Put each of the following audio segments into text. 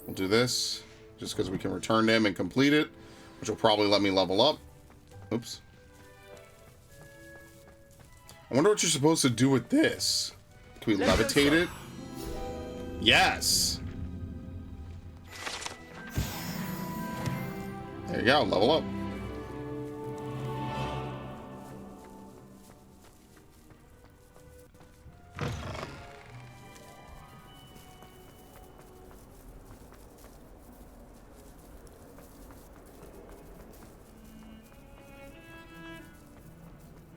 We'll do this just because we can return them and complete it, which will probably let me level up. Oops. I wonder what you're supposed to do with this. Can we levitate it? Yes. There you go, level up.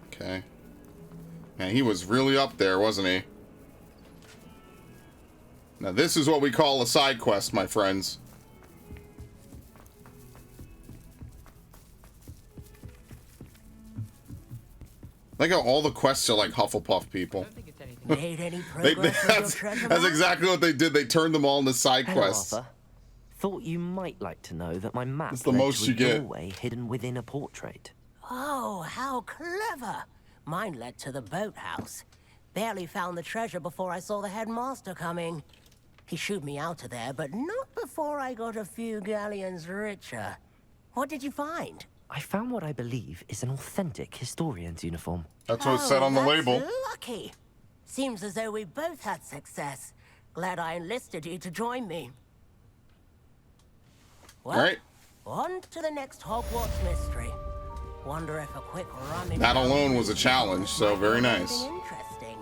Okay. Man, he was really up there, wasn't he? Now this is what we call a side quest, my friends. I like how all the quests are like Hufflepuff people. Made any progress That's exactly what they did. They turned them all into side quests. Arthur. Thought you might like to know that my map That's the led most to you a get. doorway hidden within a portrait. Oh, how clever. Mine led to the boathouse. Barely found the treasure before I saw the headmaster coming. He shooed me out of there, but not before I got a few galleons richer. What did you find? I found what I believe is an authentic historian's uniform. That's what it said on the that's label. Lucky. Seems as though we both had success. Glad I enlisted you to join me. Well, All right. on to the next Hogwarts mystery. Wonder if a quick run in That alone was a challenge, so very nice. Interesting.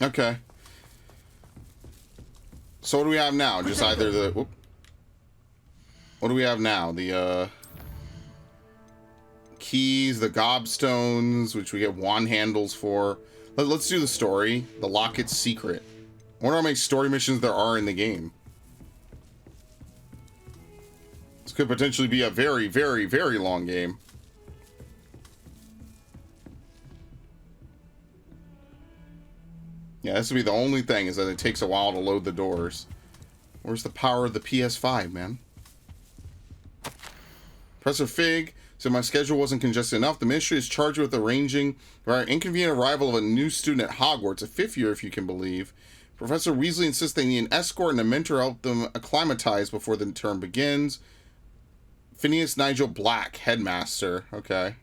Okay. So what do we have now? Just either the... Whoop. What do we have now? The keys, the gobstones, which we get wand handles for. Let's do the story. The locket's secret. I wonder how many story missions there are in the game. This could potentially be a very, very, very long game. Yeah, this would be the only thing, is that it takes a while to load the doors. Where's the power of the PS5, man? Professor Fig said my schedule wasn't congested enough. The ministry is charged with arranging the inconvenient arrival of a new student at Hogwarts, a 5th year if you can believe. Professor Weasley insists they need an escort and a mentor to help them acclimatize before the term begins. Phineas Nigel Black, headmaster. Okay.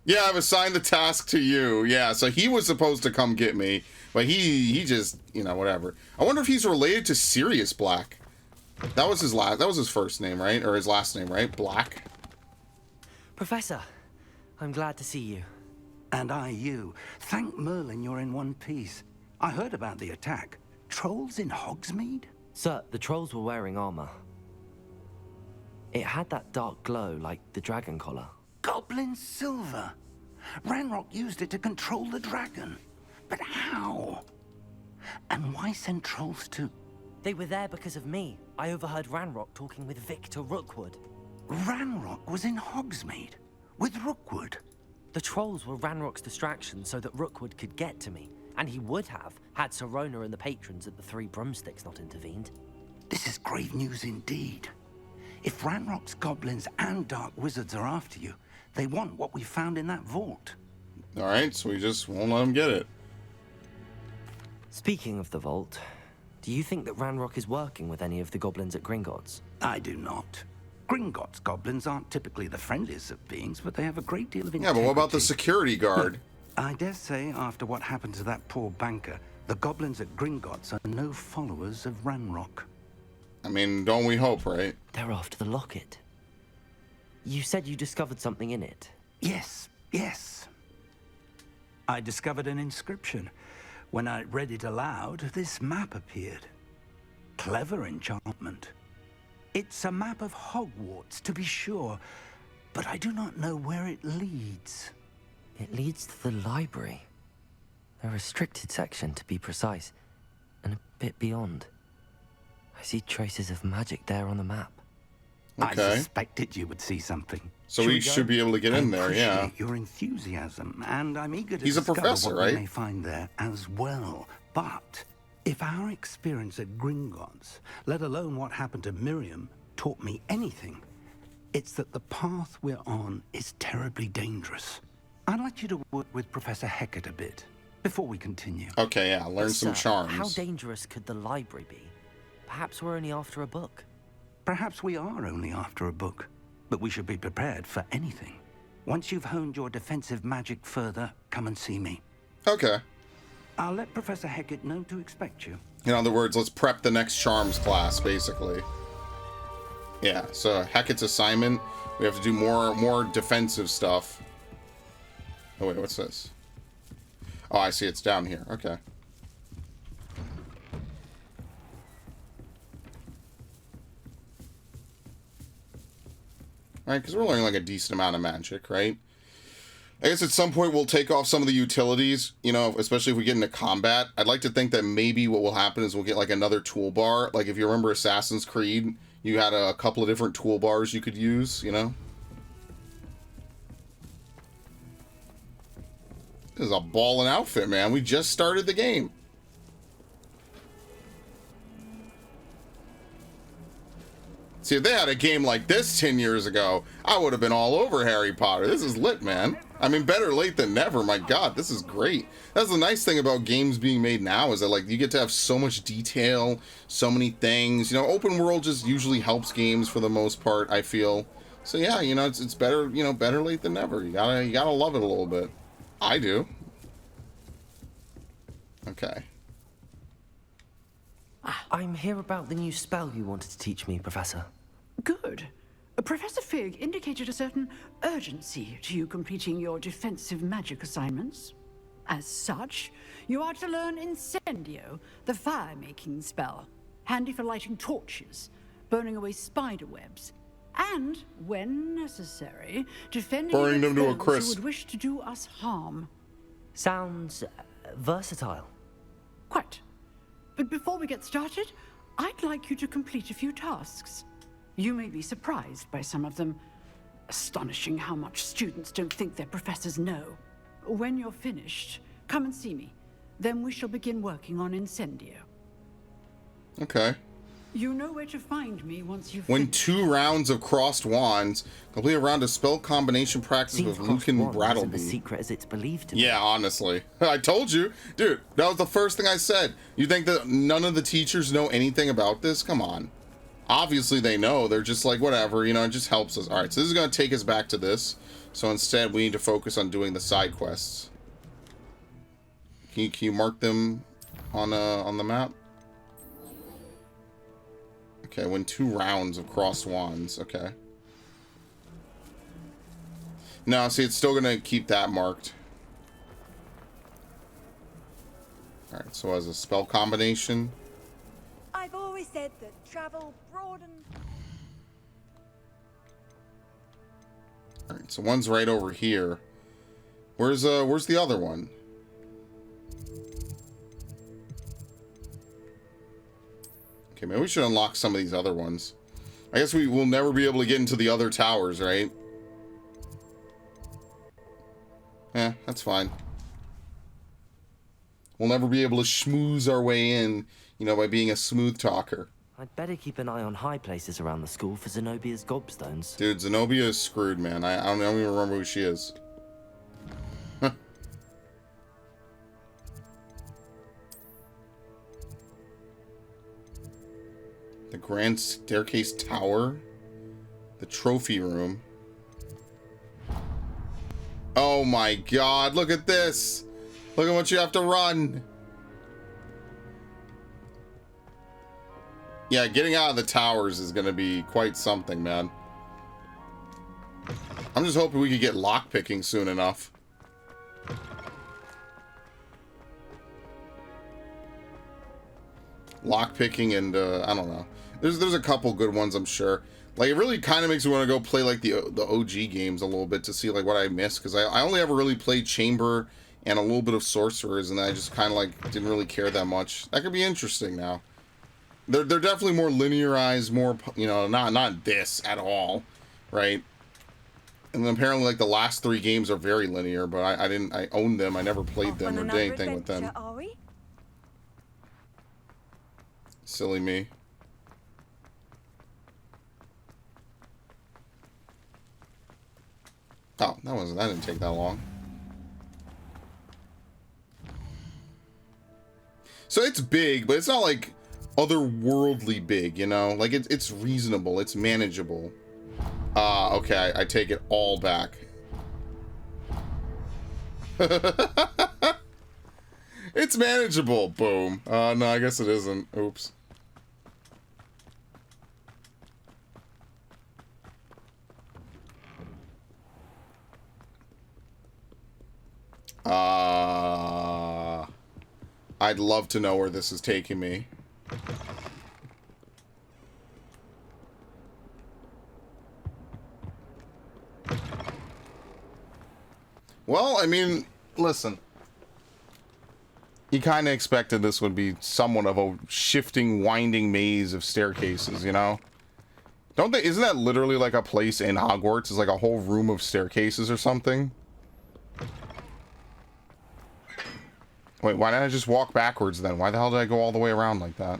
Yeah, I've assigned the task to you. Yeah, so he was supposed to come get me, but he just, you know, whatever. I wonder if he's related to Sirius Black. That was his first name, right? Or his last name, right? Black. Professor, I'm glad to see you. And I you. Thank Merlin you're in one piece. I heard about the attack. Trolls in Hogsmeade? Sir, the trolls were wearing armor. It had that dark glow like the dragon collar. Goblin silver. Ranrock used it to control the dragon. But how? And why send trolls to... They were there because of me. I overheard Ranrock talking with Victor Rookwood. Ranrock was in Hogsmeade with Rookwood. The trolls were Ranrock's distraction so that Rookwood could get to me. And he would have, had Sirona and the patrons at the Three Broomsticks not intervened. This is grave news indeed. If Ranrock's goblins and dark wizards are after you, they want what we found in that vault. Alright, so we just won't let him get it. Speaking of the vault, do you think that Ranrock is working with any of the goblins at Gringotts? I do not. Gringotts goblins aren't typically the friendliest of beings, but they have a great deal of Yeah, integrity. but what about the security guard? I dare say, after what happened to that poor banker, the goblins at Gringotts are no followers of Ranrock. I mean, don't we hope, right? They're after the locket. You said you discovered something in it. Yes, yes. I discovered an inscription. When I read it aloud, this map appeared. Clever enchantment. It's a map of Hogwarts, to be sure, but I do not know where it leads. It leads to the library. A restricted section, to be precise, and a bit beyond. I see traces of magic there on the map. Okay. I suspected you would see something. So we should be able to get in there, yeah. I appreciate your enthusiasm, and I'm eager to He's a discover professor, what right? we may find there as well. But if our experience at Gringotts, let alone what happened to Miriam, taught me anything, it's that the path we're on is terribly dangerous. I'd like you to work with Professor Hecat a bit. before we continue. Okay, yeah, learn some Sir, charms. how dangerous could the library be? Perhaps we're only after a book. Perhaps we are only after a book, but we should be prepared for anything. Once you've honed your defensive magic further, come and see me. Okay. I'll let Professor Hecat know to expect you. In other words, let's prep the next charms class, basically. Yeah, so Hecat's assignment, we have to do more defensive stuff. Oh wait, what's this? Oh, I see, it's down here. Okay. Alright, because we're learning like a decent amount of magic, right? I guess at some point we'll take off some of the utilities, you know, especially if we get into combat. I'd like to think that maybe what will happen is we'll get like another toolbar. Like if you remember Assassin's Creed, you had a couple of different toolbars you could use, you know? This is a ballin' outfit, man. We just started the game. See, if they had a game like this 10 years ago, I would have been all over Harry Potter. This is lit, man. I mean, better late than never. My God, this is great. That's the nice thing about games being made now is that, like, you get to have so much detail, so many things. You know, open world just usually helps games for the most part, I feel. So, yeah, you know, it's better, you know, better late than never. You gotta love it a little bit. I do. Okay. I'm here about the new spell you wanted to teach me, Professor. Good. Professor Fig indicated a certain urgency to you completing your defensive magic assignments. As such, you are to learn Incendio, the fire-making spell, handy for lighting torches, burning away spider webs, and, when necessary, defending Burning them to a those crisp. who would wish to do us harm. Sounds versatile. Quite. But before we get started, I'd like you to complete a few tasks. You may be surprised by some of them. Astonishing how much students don't think their professors know. When you're finished, come and see me. Then we shall begin working on Incendio. Okay. You know where to find me once you've Win finished. 2 rounds of crossed wands. Complete a round of spell combination practice Seems with crossed Lucan wands isn't as Brattleby. secret as it's believed to be. Yeah, honestly. I told you. Dude, that was the first thing I said. You think that none of the teachers know anything about this? Come on. Obviously they know. They're just like, whatever, you know, it just helps us. Alright, so this is going to take us back to this. So instead, we need to focus on doing the side quests. Can you mark them on the map? Okay, win 2 rounds of crossed wands. Okay. No, see, it's still going to keep that marked. Alright, so as a spell combination. I've always said that travel broadens. Alright, so one's right over here. Where's the other one? Okay, maybe we should unlock some of these other ones. I guess we will never be able to get into the other towers, right? Yeah, that's fine. We'll never be able to schmooze our way in, you know, by being a smooth talker. I'd better keep an eye on high places around the school for Zenobia's gobstones. Dude, Zenobia is screwed, man. I don't even remember who she is. The Grand Staircase Tower. The Trophy Room. Oh my god, look at this! Look at what you have to run! Yeah, getting out of the towers is gonna be quite something, man. I'm just hoping we could get lockpicking soon enough. Lockpicking and, I don't know. There's a couple good ones, I'm sure. Like, it really kind of makes me want to go play, like, the OG games a little bit to see, like, what I missed. Because I only ever really played Chamber and a little bit of Sorcerers, and I just kind of, like, didn't really care that much. That could be interesting now. They're definitely more linearized, more, you know, not this at all, right? And then apparently, like, the last 3 games are very linear, but I owned them. I never played them or did anything with them. Are we? Silly me. Oh, that didn't take that long. So it's big, but it's not like otherworldly big, you know? Like it's reasonable, it's manageable. Okay, I take it all back. It's manageable. Boom. No, I guess it isn't. Oops. I'd love to know where this is taking me. Well, I mean, listen. You kind of expected this would be somewhat of a shifting, winding maze of staircases, you know? Don't they? Isn't that literally like a place in Hogwarts? It's like a whole room of staircases or something? Wait, why didn't I just walk backwards then? Why the hell did I go all the way around like that?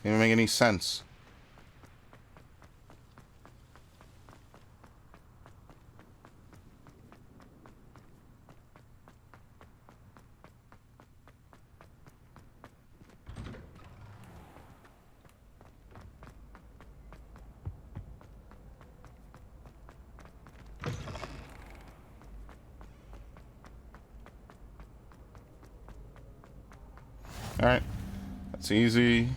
Didn't make any sense. Alright. That's easy.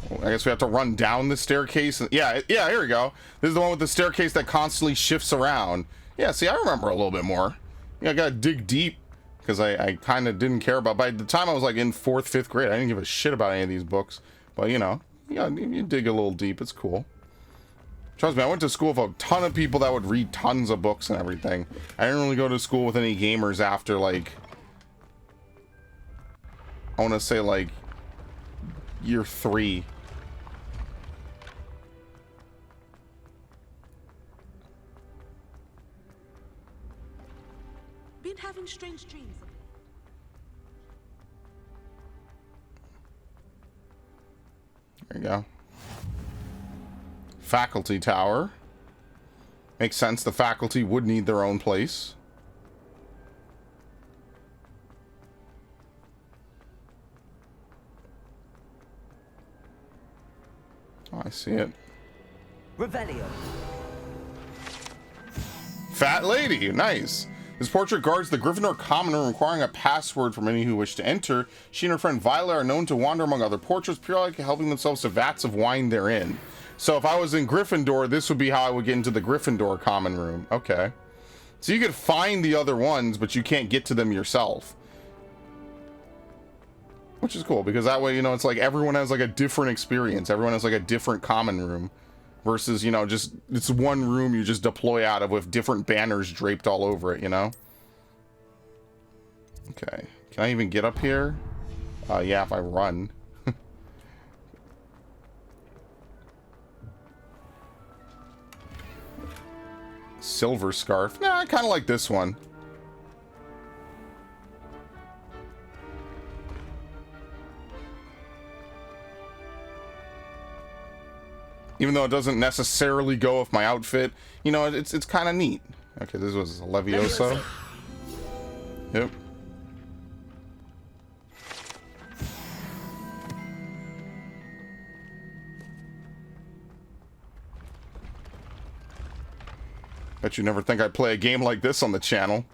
Well, I guess we have to run down the staircase. Yeah, here we go. This is the one with the staircase that constantly shifts around. Yeah, see, I remember a little bit more. Yeah, I gotta dig deep. Because I kind of didn't care about... By the time I was like in 4th, 5th grade, I didn't give a shit about any of these books. But, you know, you dig a little deep. It's cool. Trust me, I went to school with a ton of people that would read tons of books and everything. I didn't really go to school with any gamers after, like... I want to say, like... year 3. Been having strange dreams. There you go. Faculty tower. Makes sense, the faculty would need their own place. Oh, I see it. Revelio. Fat lady, nice. This portrait guards the Gryffindor common room, requiring a password from any who wish to enter. She and her friend Violet are known to wander among other portraits, periodically helping themselves to vats of wine therein. So if I was in Gryffindor, this would be how I would get into the Gryffindor common room. Okay. So you could find the other ones, but you can't get to them yourself. Which is cool, because that way, you know, it's like everyone has like a different experience. Everyone has like a different common room. Versus, you know, just, it's one room you just deploy out of with different banners draped all over it, you know? Okay. Can I even get up here? Yeah, if I run. Silver scarf. Nah, I kind of like this one. Even though it doesn't necessarily go with my outfit, you know, it's kind of neat. Okay, this was a Levioso. Yep. Bet you never think I'd play a game like this on the channel.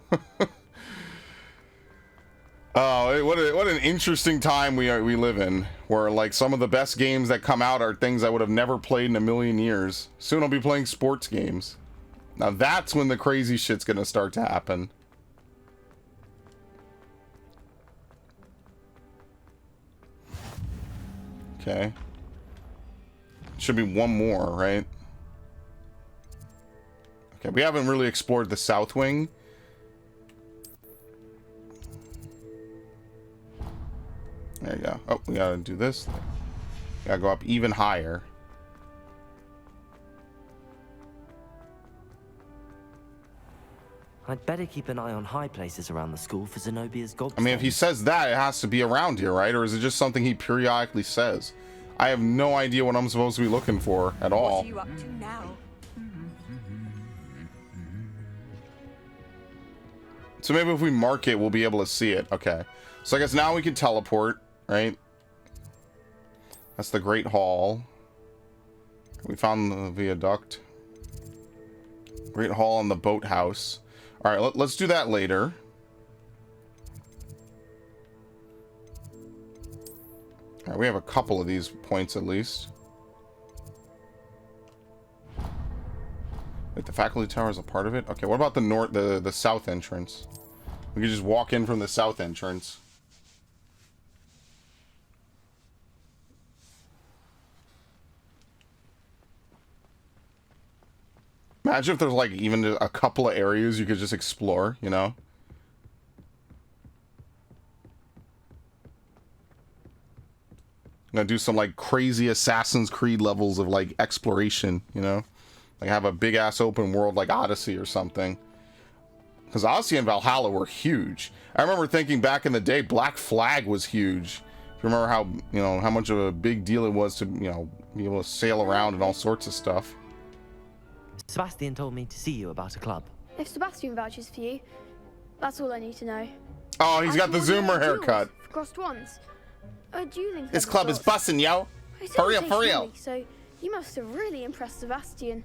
Oh, what an interesting time we live in, where like some of the best games that come out are things I would have never played in a million years. Soon I'll be playing sports games. Now that's when the crazy shit's gonna start to happen. Okay. Should be one more, right? Okay, we haven't really explored the South Wing. There you go. Oh, we gotta do this. Gotta go up even higher. I'd better keep an eye on high places around the school for Zenobia's gobstones. I mean, if he says that, it has to be around here, right? Or is it just something he periodically says? I have no idea what I'm supposed to be looking for at all. What are you up to now? So maybe if we mark it, we'll be able to see it. Okay. So I guess now we can teleport, right? That's the Great Hall. We found the viaduct. Great Hall and the boathouse. All right, let's do that later. All right, we have a couple of these points at least. Wait, the faculty tower is a part of it? Okay, what about the south entrance? We could just walk in from the south entrance. Imagine if there's like even a couple of areas you could just explore, you know? I'm gonna do some like crazy Assassin's Creed levels of like exploration, you know? Like have a big ass open world like Odyssey or something. Because Odyssey and Valhalla were huge. I remember thinking back in the day, Black Flag was huge. If you remember how, you know, how much of a big deal it was to, you know, be able to sail around and all sorts of stuff. Sebastian told me to see you about a club. If Sebastian vouches for you, that's all I need to know. Oh, he's got the Zoomer haircut. For crossed ones. Dueling This club is sorts. bussin', yo. I For real, didn't for say real. surely, so you must have really impressed Sebastian.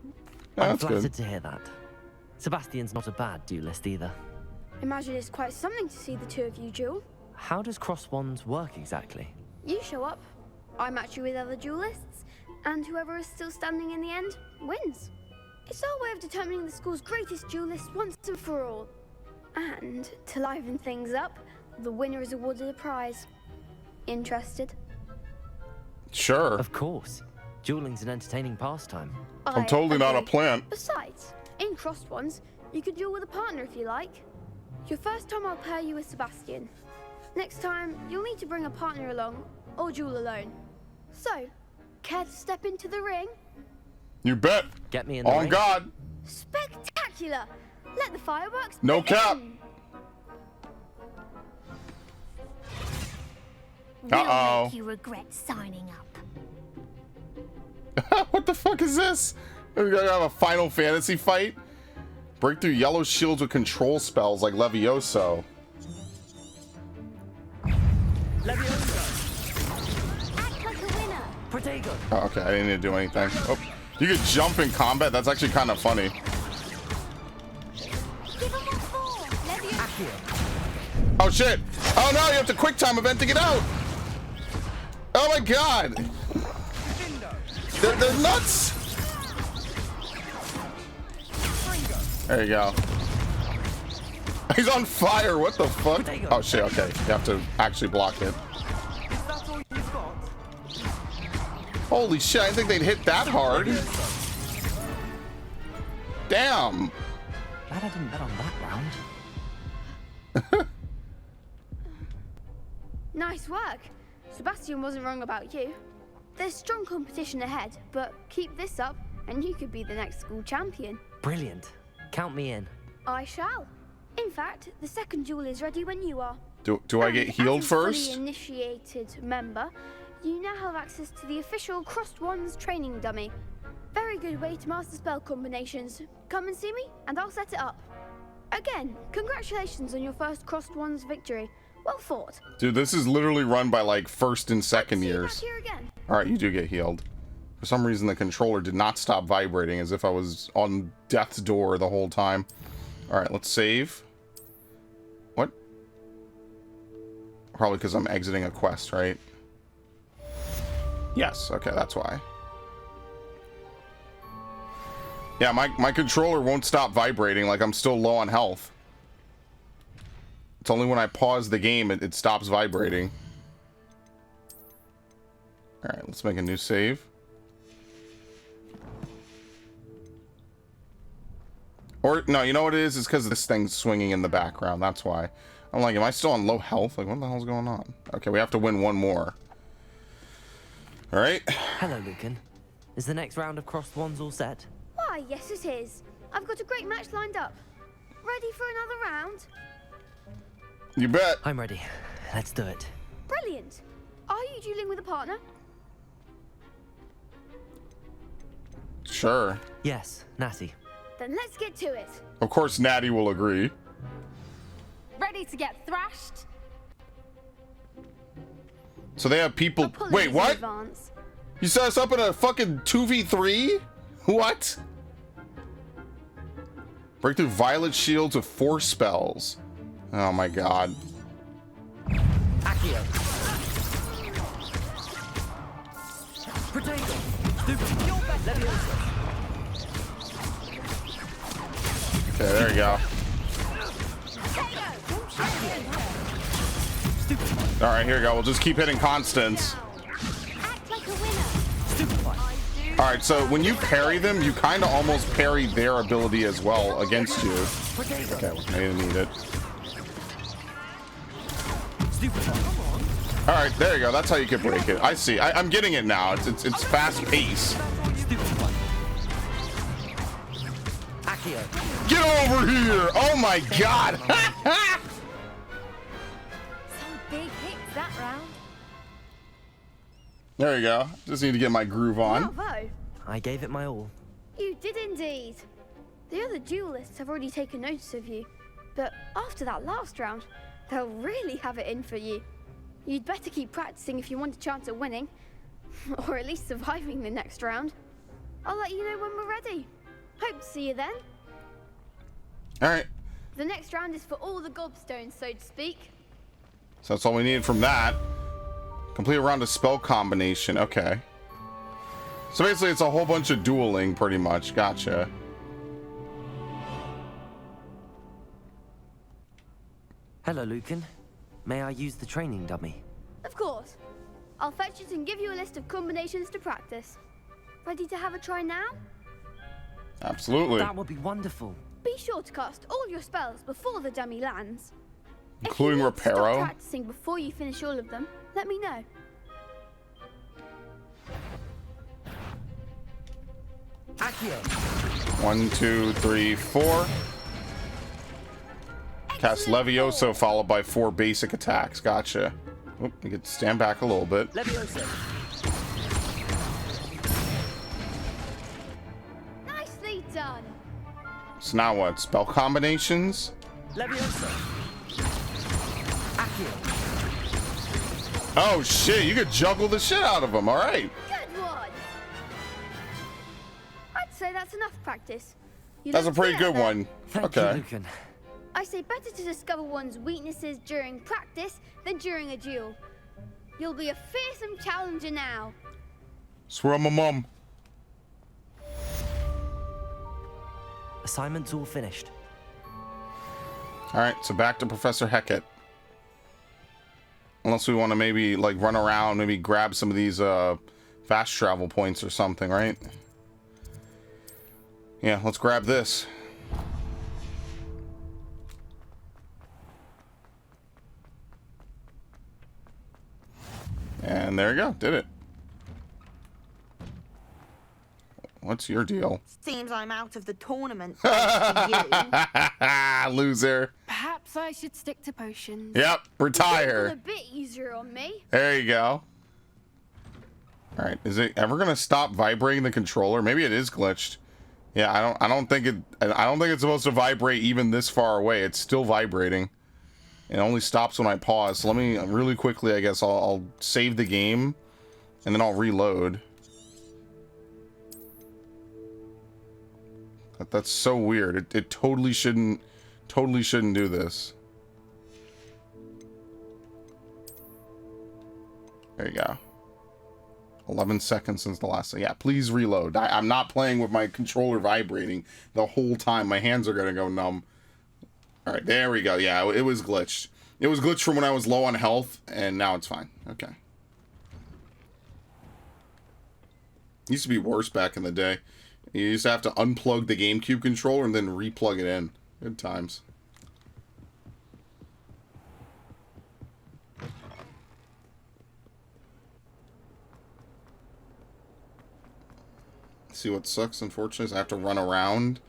Yeah, I'm that's flattered good. to hear that. Sebastian's not a bad duelist either. Imagine it's quite something to see the two of you duel. How does cross wands work exactly? You show up, I match you with other duelists, and whoever is still standing in the end wins. It's our way of determining the school's greatest duelist once and for all. And to liven things up, the winner is awarded a prize. Interested? Sure. Of course. Dueling's an entertaining pastime. I'm I totally not a agree. plant. Besides, in crossed ones, you could duel with a partner if you like. Your first time I'll pair you with Sebastian. Next time, you'll need to bring a partner along, or duel alone. So, care to step into the ring? You bet. Get me in the On ring. God. Spectacular! Let the fireworks No begin! cap. Uh-oh. We'll make you regret signing up. What the fuck is this? We're gonna have a Final Fantasy fight? Break through yellow shields with control spells like Levioso. Act like a winner. Protego! Oh, okay, I didn't need to do anything. Oh, you could jump in combat? That's actually kind of funny. Give 'em what for. Leviosa. Oh shit! Oh no, you have to quick time event to get out! Oh my god! They're nuts! There you go. He's on fire, what the fuck? Oh shit, okay. You have to actually block it. Holy shit, I didn't think they'd hit that hard. Damn! Glad I didn't bet on that round. Nice work. Sebastian wasn't wrong about you. There's strong competition ahead, but keep this up and you could be the next school champion. Brilliant. Count me in. I shall. In fact, the second duel is ready when you are. Do I get And healed as a first? fully initiated member, you now have access to the official Crossed Wands training dummy. Very good way to master spell combinations. Come and see me, and I'll set it up. Again, congratulations on your first Crossed Wands victory. Well fought. Dude, this is literally run by like first and second See you back years. here again. Alright, you do get healed. For some reason, the controller did not stop vibrating as if I was on death's door the whole time. Alright, let's save. What? Probably because I'm exiting a quest, right? Yes, okay, that's why. Yeah, my controller won't stop vibrating, like I'm still low on health. It's only when I pause the game it stops vibrating. Alright, let's make a new save. Or, no, you know what it is? It's because this thing's swinging in the background. That's why. I'm like, am I still on low health? Like, what the hell's going on? Okay, we have to win one more. Alright. Hello, Lucan. Is the next round of crossed wands all set? Why, yes it is. I've got a great match lined up. Ready for another round? You bet. I'm ready. Let's do it. Brilliant. Are you dueling with a partner? Sure. Yes, Natty. Then let's get to it. Of course, Natty will agree. Ready to get thrashed? So they have people. Apologies Wait, in what? advance. You set us up in a fucking 2v3? What? Break through violet shields with 4 spells. Oh my god. Accio. Potato. Leviosa. Okay, there you go. Alright, here we go. We'll just keep hitting constants. Act like a winner. Alright, so when you parry them, you kind of almost parry their ability as well against you. Okay, well, maybe need it. Alright, there you go. That's how you can break it. I see. I'm getting it now. It's fast paced. Get over here! Oh my god! Some big hits that round. There you go. Just need to get my groove on. Bravo. I gave it my all. You did indeed. The other duelists have already taken notice of you. But after that last round, they'll really have it in for you. You'd better keep practicing if you want a chance at winning. Or at least surviving the next round. I'll let you know when we're ready. Hope to see you then. Alright. The next round is for all the gobstones, so to speak. So that's all we needed from that. Complete a round of spell combination. Okay. So basically it's a whole bunch of dueling, pretty much. Gotcha. Hello, Lucan. May I use the training dummy? Of course. I'll fetch it and give you a list of combinations to practice. Ready to have a try now? Absolutely. That would be wonderful. Be sure to cast all your spells before the dummy lands. Including if you need to stop Reparo. practicing before you finish all of them, let me know. Accio. 1, 2, 3, 4. Cast Levioso followed by 4 basic attacks. Gotcha. Oop, you get to stand back a little bit. Leviosa. Nicely done. So now what? Spell combinations? Leviosa. Accio. Oh shit, you could juggle the shit out of them. All right. Good one. I'd say that's enough practice. You That's a look pretty scared good there. one. Thank Okay. you, Lucan. I say better to discover one's weaknesses during practice than during a duel. You'll be a fearsome challenger now. Swear on my mum. Assignment's all finished. All right, so back to Professor Hecat. Unless we want to maybe like run around, maybe grab some of these fast travel points or something, right? Yeah, let's grab this. And there you go, did it. What's your deal? Seems I'm out of the tournament. Thanks to you. Loser. Perhaps I should stick to potions. Yep, A retire. bit easier on me. There you go. All right, is it ever gonna stop vibrating the controller? Maybe it is glitched. Yeah, I don't think it's supposed to vibrate even this far away. It's still vibrating. It only stops when I pause. So let me really quickly, I guess I'll save the game and then I'll reload. That's so weird. It totally shouldn't do this. There you go. 11 seconds since the last. Yeah, please reload. I'm not playing with my controller vibrating the whole time. My hands are gonna go numb. All right, there we go. Yeah, it was glitched. It was glitched from when I was low on health, and now it's fine. Okay. Used to be worse back in the day. You used to have to unplug the GameCube controller and then replug it in. Good times. See what sucks, unfortunately, is I have to run around.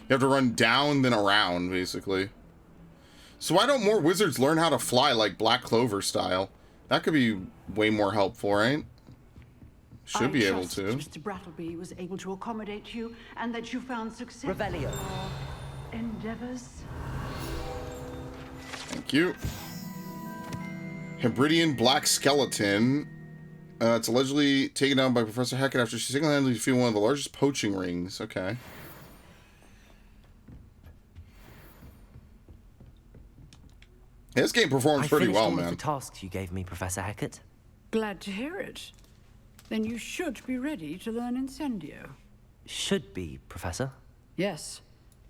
You have to run down, then around, basically. So why don't more wizards learn how to fly like Black Clover style? That could be way more helpful, right? Should be able trust to. Mr. Brattleby was able to accommodate you, and that you found success Revelio. in your endeavors. Thank you. Hebridean black skeleton. It's allegedly taken down by Professor Hackett after she single-handedly defeated one of the largest poaching rings. Okay. This game performs pretty well, all man. of the tasks you gave me, Professor Hackett. Glad to hear it. Then you should be ready to learn Incendio. Should be, Professor. Yes.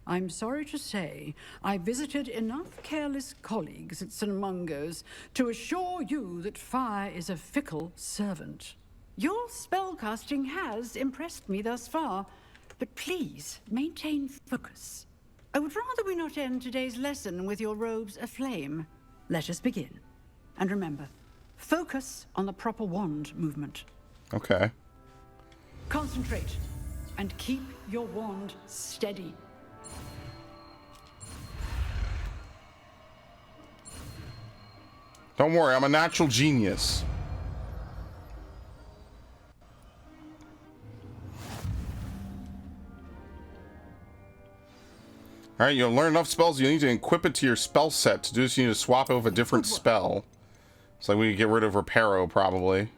I'm sorry to say, I visited enough careless colleagues at St. Mungo's to assure you that fire is a fickle servant. Your spellcasting has impressed me thus far, but please maintain focus. I would rather we not end today's lesson with your robes aflame. Let us begin. And remember, focus on the proper wand movement. Okay. Concentrate, and keep your wand steady. Don't worry, I'm a natural genius. Alright, you'll learn enough spells, you need to equip it to your spell set. To do this, you need to swap it with a different spell. So we can get rid of Reparo, probably.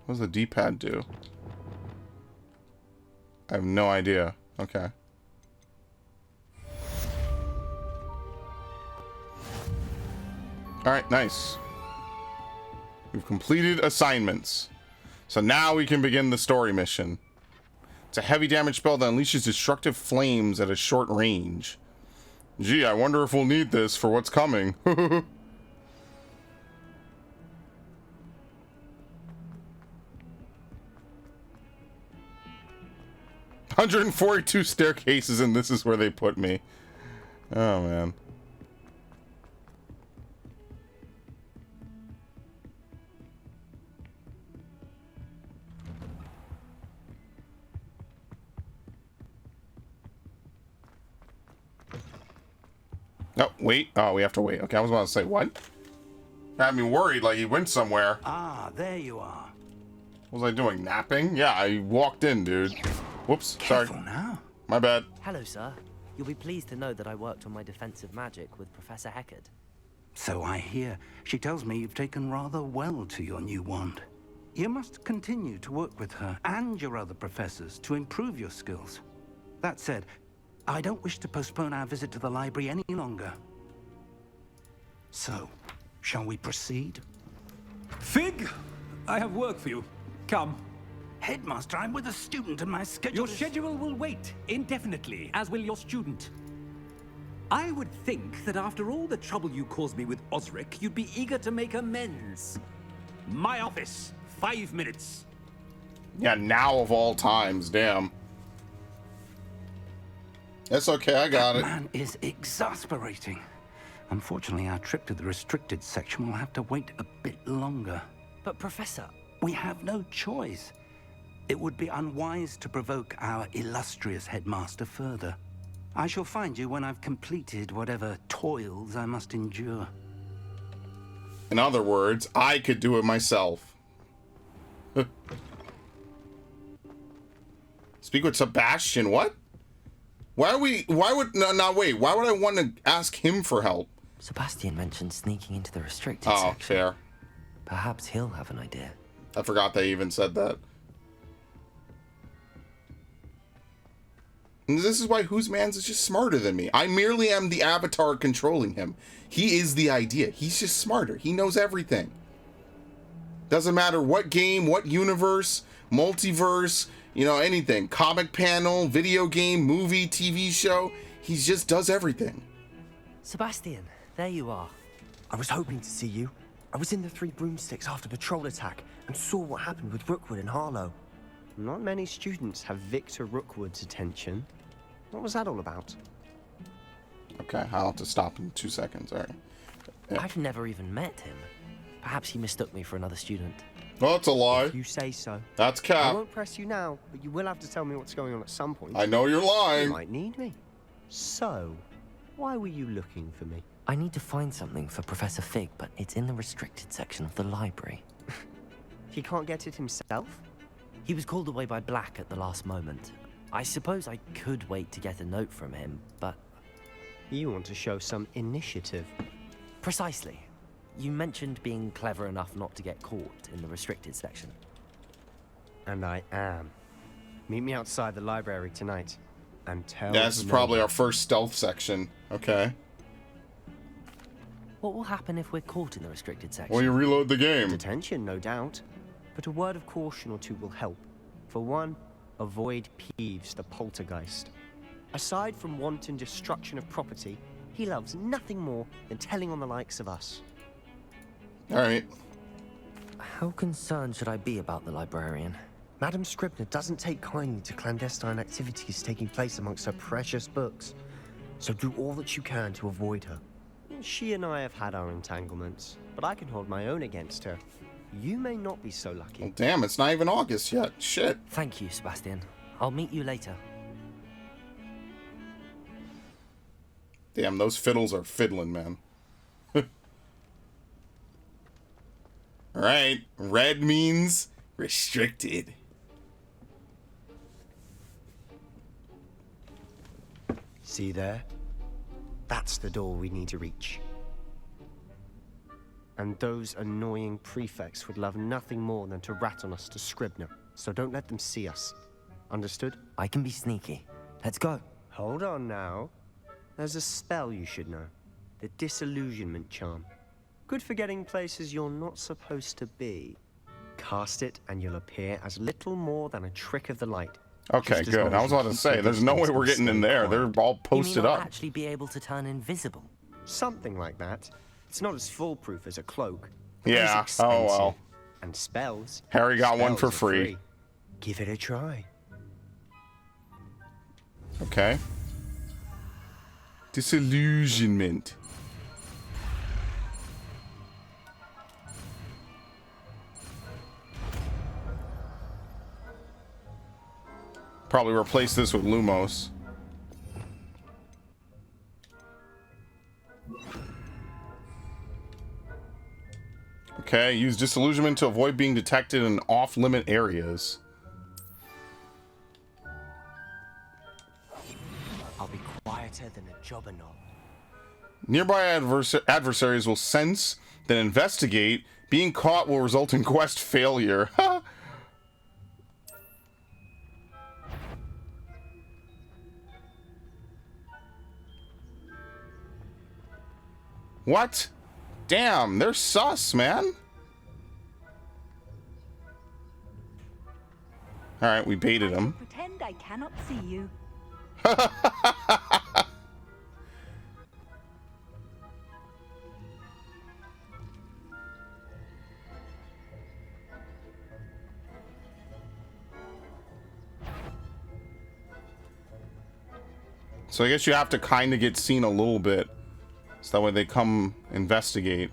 What does the D-pad do? I have no idea. Okay. Alright, nice. We've completed assignments. So now we can begin the story mission. It's a heavy damage spell that unleashes destructive flames at a short range. Gee, I wonder if we'll need this for what's coming. 142 staircases, and this is where they put me. Oh, man. Oh, wait. Oh, we have to wait. Okay, I was about to say, what? Had me worried like he went somewhere. Ah, there you are. What was I doing? Napping? Yeah, I walked in, dude. Whoops, Careful sorry. now. My bad. Hello, sir. You'll be pleased to know that I worked on my defensive magic with Professor Hackett. So I hear. She tells me you've taken rather well to your new wand. You must continue to work with her and your other professors to improve your skills. That said, I don't wish to postpone our visit to the library any longer. So, shall we proceed? Fig, I have work for you. Come. Headmaster, I'm with a student and my schedule Your is... schedule will wait indefinitely, as will your student. I would think that after all the trouble you caused me with Osric, you'd be eager to make amends. My office, 5 minutes. Yeah, now of all times, damn. That's okay, I got That it. man is exasperating. Unfortunately, our trip to the restricted section will have to wait a bit longer. But, Professor... We have no choice. It would be unwise to provoke our illustrious headmaster further. I shall find you when I've completed whatever toils I must endure. In other words, I could do it myself. Speak with Sebastian, what? Why would why would I want to ask him for help? Sebastian mentioned sneaking into the restricted Oh, section. fair. Perhaps he'll have an idea. I forgot they even said that. And this is why Whose Mans is just smarter than me. I merely am the avatar controlling him. He is the idea. He's just smarter. He knows everything. Doesn't matter what game, what universe, multiverse, you know, anything. Comic panel, video game, movie, TV show. He just does everything. Sebastian, there you are. I was hoping to see you. I was in the Three Broomsticks after the troll attack and saw what happened with Rookwood and Harlow. Not many students have Victor Rookwood's attention. What was that all about? Okay, I'll have to stop in 2 seconds. All right. Yeah. I've never even met him. Perhaps he mistook me for another student. Oh, it's a lie. If you say so. That's I cap. won't press you now, but you will have to tell me what's going on at some point. I know you're You lying. might need me. So, why were you looking for me? I need to find something for Professor Fig, but it's in the restricted section of the library. He can't get it himself? He was called away by Black at the last moment. I suppose I could wait to get a note from him, but... You want to show some initiative. Precisely. You mentioned being clever enough not to get caught in the restricted section. And I am. Meet me outside the library tonight. And tell Yeah, this is probably our first stealth section. Okay. What will happen if we're caught in the restricted section? Well, you reload the game. Detention, no doubt. But a word of caution or two will help. For one, avoid Peeves, the poltergeist. Aside from wanton destruction of property, he loves nothing more than telling on the likes of us. Alright. How concerned should I be about the librarian? Madam Scribner doesn't take kindly to clandestine activities taking place amongst her precious books. So do all that you can to avoid her. She and I have had our entanglements, but I can hold my own against her. You may not be so lucky. Well, damn, it's not even August yet. Shit. Thank you, Sebastian. I'll meet you later. Damn, those fiddles are fiddling, man. Alright. Red means restricted. See there? That's the door we need to reach. And those annoying prefects would love nothing more than to rat on us to Scribner. So don't let them see us. Understood? I can be sneaky. Let's go. Hold on now. There's a spell you should know. The Disillusionment Charm. Good for getting places you're not supposed to be. Cast it and you'll appear as little more than a trick of the light. Okay, good. I was about to say, there's no way we're getting in there. They're all posted you mean I'll up. actually be able to turn invisible? Something like that. It's not as foolproof as a cloak. Yeah, It's expensive. oh well. And spells. Harry got one for Spells are free. Give it a try. Okay. Disillusionment. Probably replace this with Lumos. Okay, use disillusionment to avoid being detected in off-limit areas. I'll be quieter than a jobberknoll. Nearby adversaries will sense, then investigate. Being caught will result in quest failure. What? Damn, they're sus, man. Alright, we baited him. Pretend I cannot see you. So I guess you have to kind of get seen a little bit. So that way they come investigate.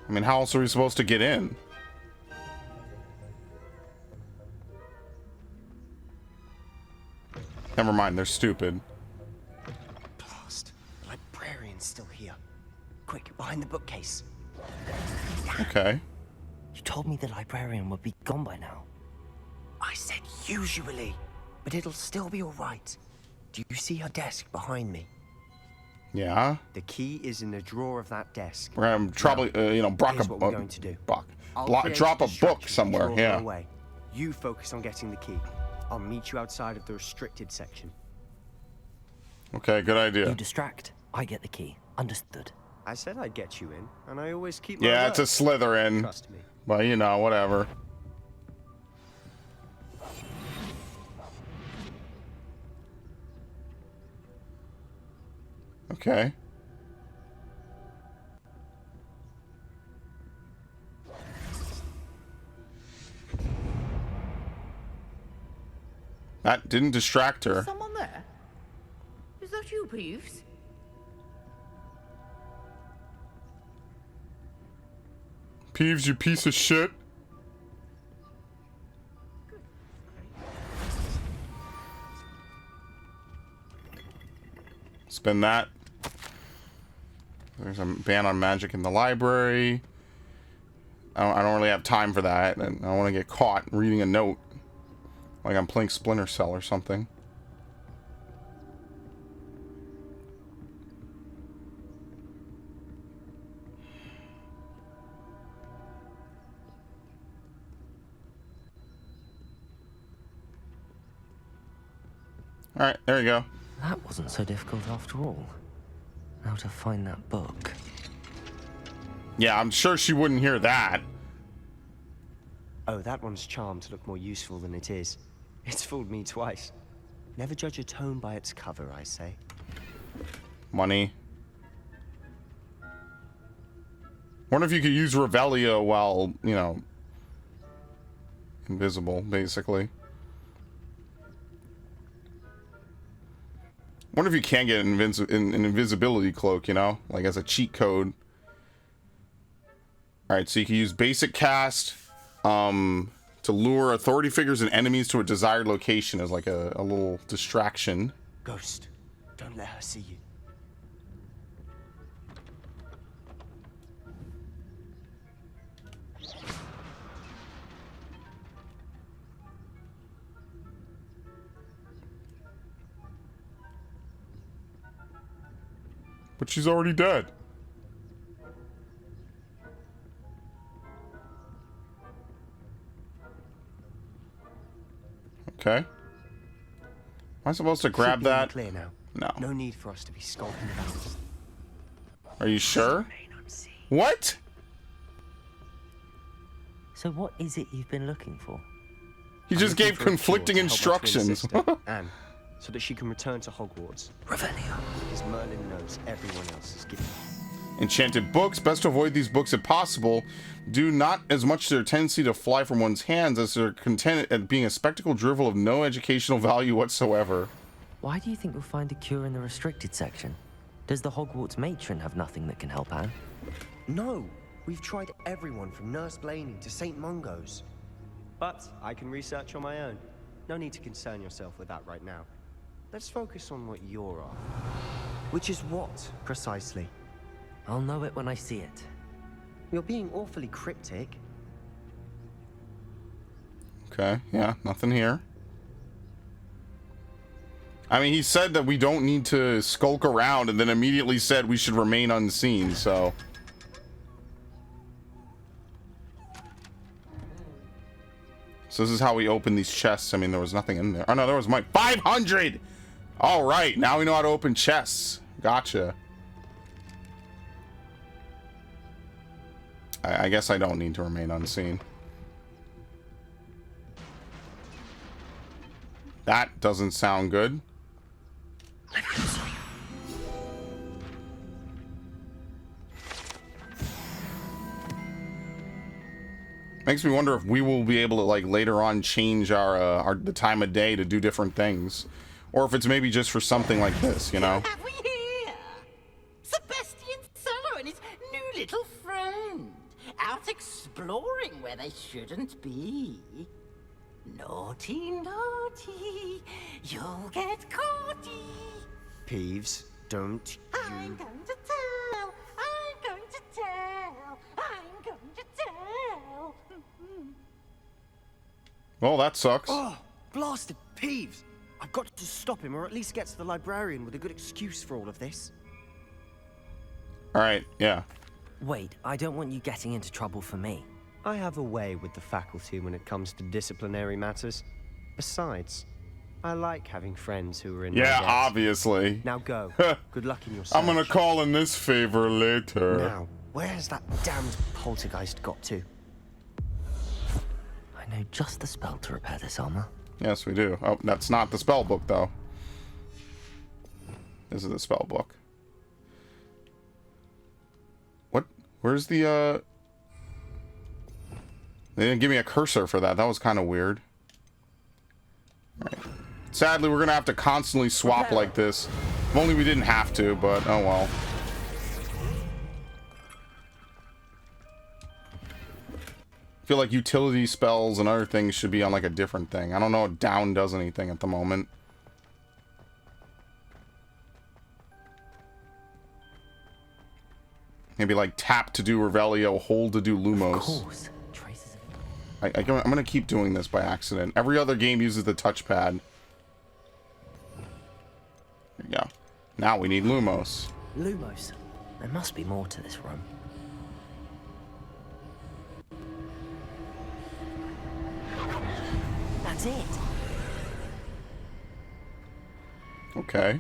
I mean, how else are we supposed to get in? Never mind, they're stupid. Blast. The librarian's still here. Quick, behind the bookcase. Okay. You told me the librarian would be gone by now. I said usually, but it'll still be all right. Do you see her desk behind me? Yeah. The key is in the drawer of that desk. We're gonna probably, you know, here's what we're going to do. Drop a book somewhere. Yeah. Away. You focus on getting the key. I'll meet you outside of the restricted section. Okay, good idea. You distract. I get the key. Understood. I said I'd get you in, and I always keep my Yeah, word. it's a Slytherin. Trust me. But you know, whatever. Okay. That didn't distract her. Someone there? Is that you, Peeves? Peeves, you piece of shit. Spin that. There's a ban on magic in the library. I don't really have time for that. And I don't want to get caught reading a note. Like I'm playing Splinter Cell or something. Alright, there you go. That wasn't so difficult after all. How to find that book. Yeah, I'm sure she wouldn't hear that. Oh, that one's charmed to look more useful than it is. It's fooled me twice. Never judge a tome by its cover, I say. Money. Wonder if you could use Revelio while, you know, invisible, basically. Wonder if you can get an invisibility cloak, you know, like as a cheat code. All right, so you can use basic cast to lure authority figures and enemies to a desired location as like a little distraction. Ghost, don't let her see you. But she's already dead. Okay. Am I supposed to grab that? Clear now. No. No need for us to be skulking about. Are you sure? What? So what is it you've been looking for? He just gave conflicting instructions. Anne, so that she can return to Hogwarts. Revelio. Because Merlin knows everyone else is giving. Enchanted books. Best to avoid these books if possible. Due not as much to their tendency to fly from one's hands as their content at being a spectacle drivel of no educational value whatsoever. Why do you think we'll find a cure in the restricted section? Does the Hogwarts matron have nothing that can help Anne? No, we've tried everyone from Nurse Blaney to St. Mungo's. But I can research on my own. No need to concern yourself with that right now. Let's focus on what you're after. Which is what, precisely? I'll know it when I see it. You're being awfully cryptic. Okay, yeah, nothing here. I mean, he said that we don't need to skulk around and then immediately said we should remain unseen, so... So this is how we open these chests. I mean, there was nothing in there. Oh, no, there was my 500! All right, now we know how to open chests. Gotcha. I guess I don't need to remain unseen. That doesn't sound good. Makes me wonder if we will be able to, like, later on change our the time of day to do different things, or if it's maybe just for something like this, you know. Have we here? Sebastian Sallow and his new little friend, out exploring where they shouldn't be. Naughty, naughty, you'll get caughty. Peeves, don't you... I'm going to tell, I'm going to tell, I'm going to tell. Well, that sucks. Oh, blasted Peeves! I've got to stop him, or at least get to the librarian with a good excuse for all of this. Alright, yeah. Wait, I don't want you getting into trouble for me. I have a way with the faculty when it comes to disciplinary matters. Besides, I like having friends who are in my Yeah, debt. obviously. Now go. Good luck in your search. I'm gonna call in this favor later. Now, where's that damned poltergeist got to? I know just the spell to repair this armor. Yes, we do. Oh, that's not the spell book, though. This is the spell book. What? Where's the, They didn't give me a cursor for that. That was kind of weird. Right. Sadly, we're gonna have to constantly swap like this. If only we didn't have to, but oh well. I feel like utility spells and other things should be on like a different thing. I don't know if down does anything at the moment. Maybe like tap to do Revelio, hold to do Lumos. Of course. Traces of... I'm gonna keep doing this by accident. Every other game uses the touchpad. There you go. Now we need Lumos. Lumos. There must be more to this room. That's it. Okay.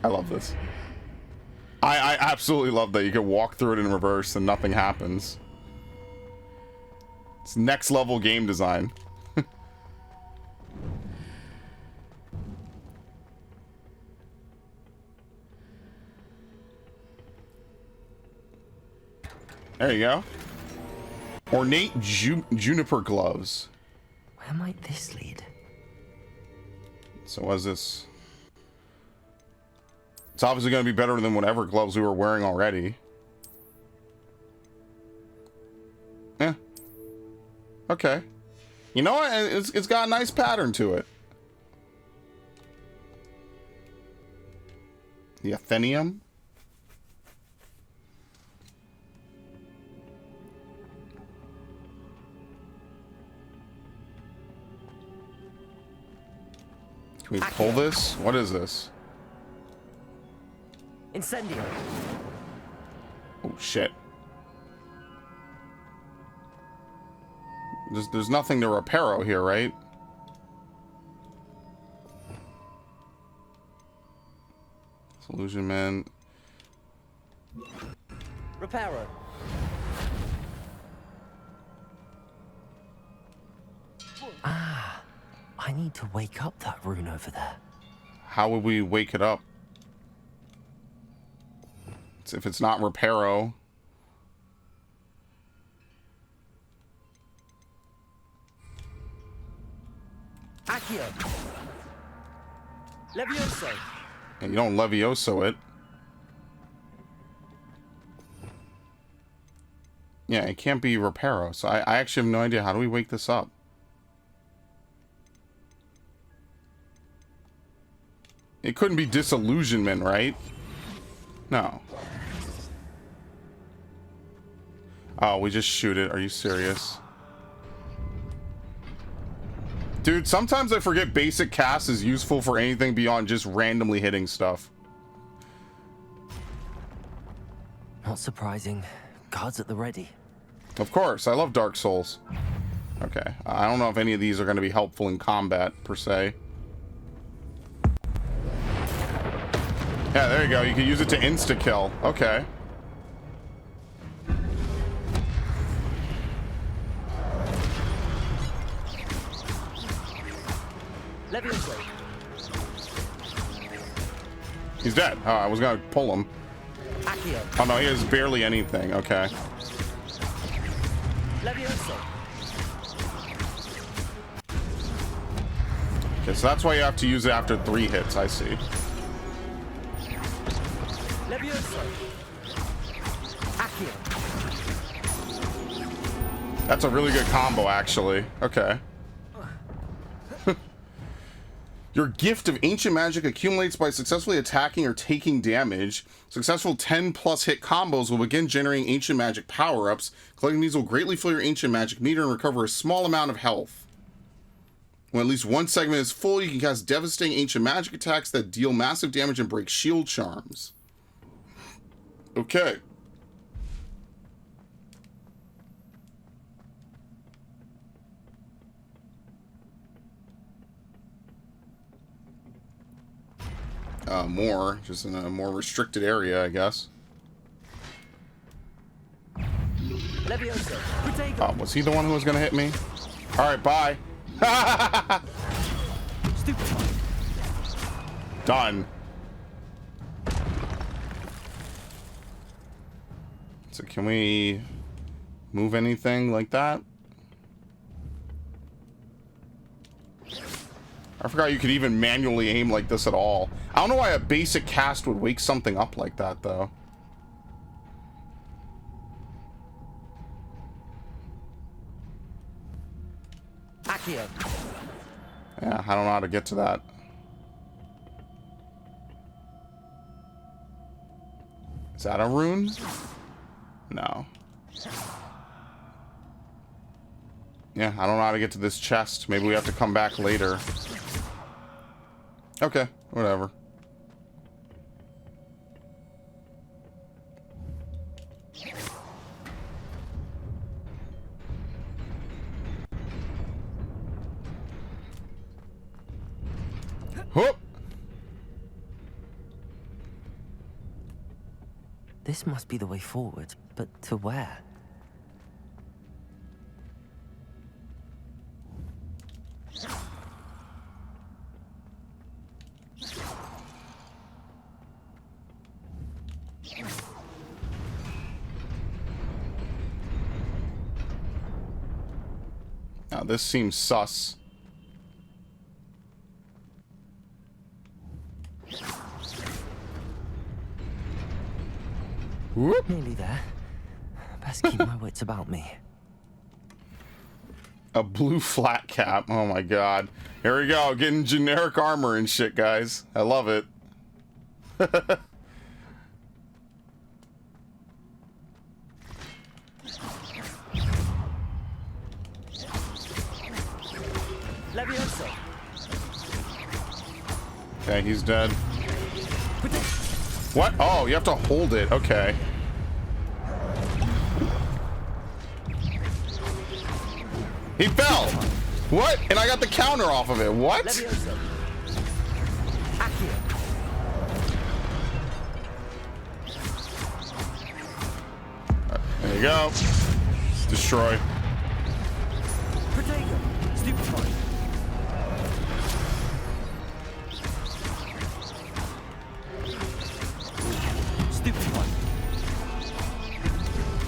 I love this. I absolutely love that you can walk through it in reverse and nothing happens. It's next level game design. There you go. Ornate juniper gloves. Where might this lead? So what is this? It's obviously going to be better than whatever gloves we were wearing already. Yeah. Okay. You know what? It's got a nice pattern to it. The Athenium. Can we pull this? What is this? Incendio. Oh shit. There's nothing to reparo here, right? Solution man. Reparo. Ah, I need to wake up that rune over there. How would we wake it up? If it's not reparo. Accio. Levioso. And you don't Levioso it. Yeah, it can't be reparo. So I actually have no idea. How do we wake this up? It couldn't be disillusionment, right? No. Oh, we just shoot it. Are you serious? Dude, sometimes I forget basic cast is useful for anything beyond just randomly hitting stuff. Not surprising. Guards at the ready. Of course, I love Dark Souls. Okay, I don't know if any of these are going to be helpful in combat, per se. Yeah, there you go. You can use it to insta-kill. Okay. Levioso. He's dead. Oh, I was going to pull him. Accio. Oh, no, he has barely anything. Okay. Levioso. Okay, so that's why you have to use it after 3 hits. I see. Levioso. Accio. That's a really good combo, actually. Okay. Your gift of ancient magic accumulates by successfully attacking or taking damage. Successful 10+ hit combos will begin generating ancient magic power-ups. Collecting these will greatly fill your ancient magic meter and recover a small amount of health. When at least one segment is full, you can cast devastating ancient magic attacks that deal massive damage and break shield charms. Okay. More, just in a more restricted area, I guess. Levioso. Oh, was he the one who was gonna hit me? Alright, bye. Stupefy. Done. So can we move anything like that? I forgot you could even manually aim like this at all. I don't know why a basic cast would wake something up like that, though. Accio. Yeah, I don't know how to get to that. Is that a rune? No. Yeah, I don't know how to get to this chest. Maybe we have to come back later. Okay, whatever. Whoop! This must be the way forward, but to where? Now this seems sus. Whoop. Nearly there. Best keep my wits about me. A blue flat cap. Oh my god. Here we go. Getting generic armor and shit, guys. I love it. Levioso. Okay, he's dead. What? Oh, you have to hold it. Okay. He fell. What? And I got the counter off of it. What? Levioso. There you go. Destroy. Protego. Stupefy.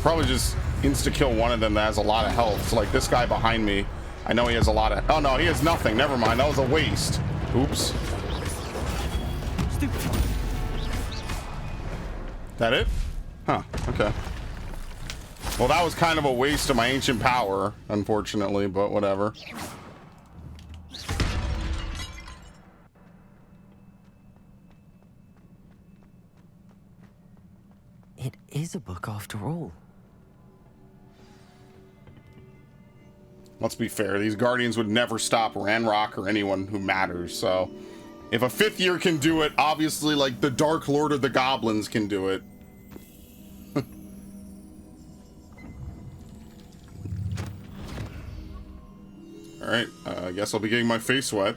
Probably just insta-kill one of them that has a lot of health. So like this guy behind me, I know he has a lot of... Oh no, he has nothing. Never mind. That was a waste. Oops. That it? Huh. Okay. Well, that was kind of a waste of my ancient power, unfortunately, but whatever. It is a book after all. Let's be fair, these Guardians would never stop Ranrock or anyone who matters, so... If a 5th year can do it, obviously, like, the Dark Lord of the Goblins can do it. Alright, I guess I'll be getting my face wet.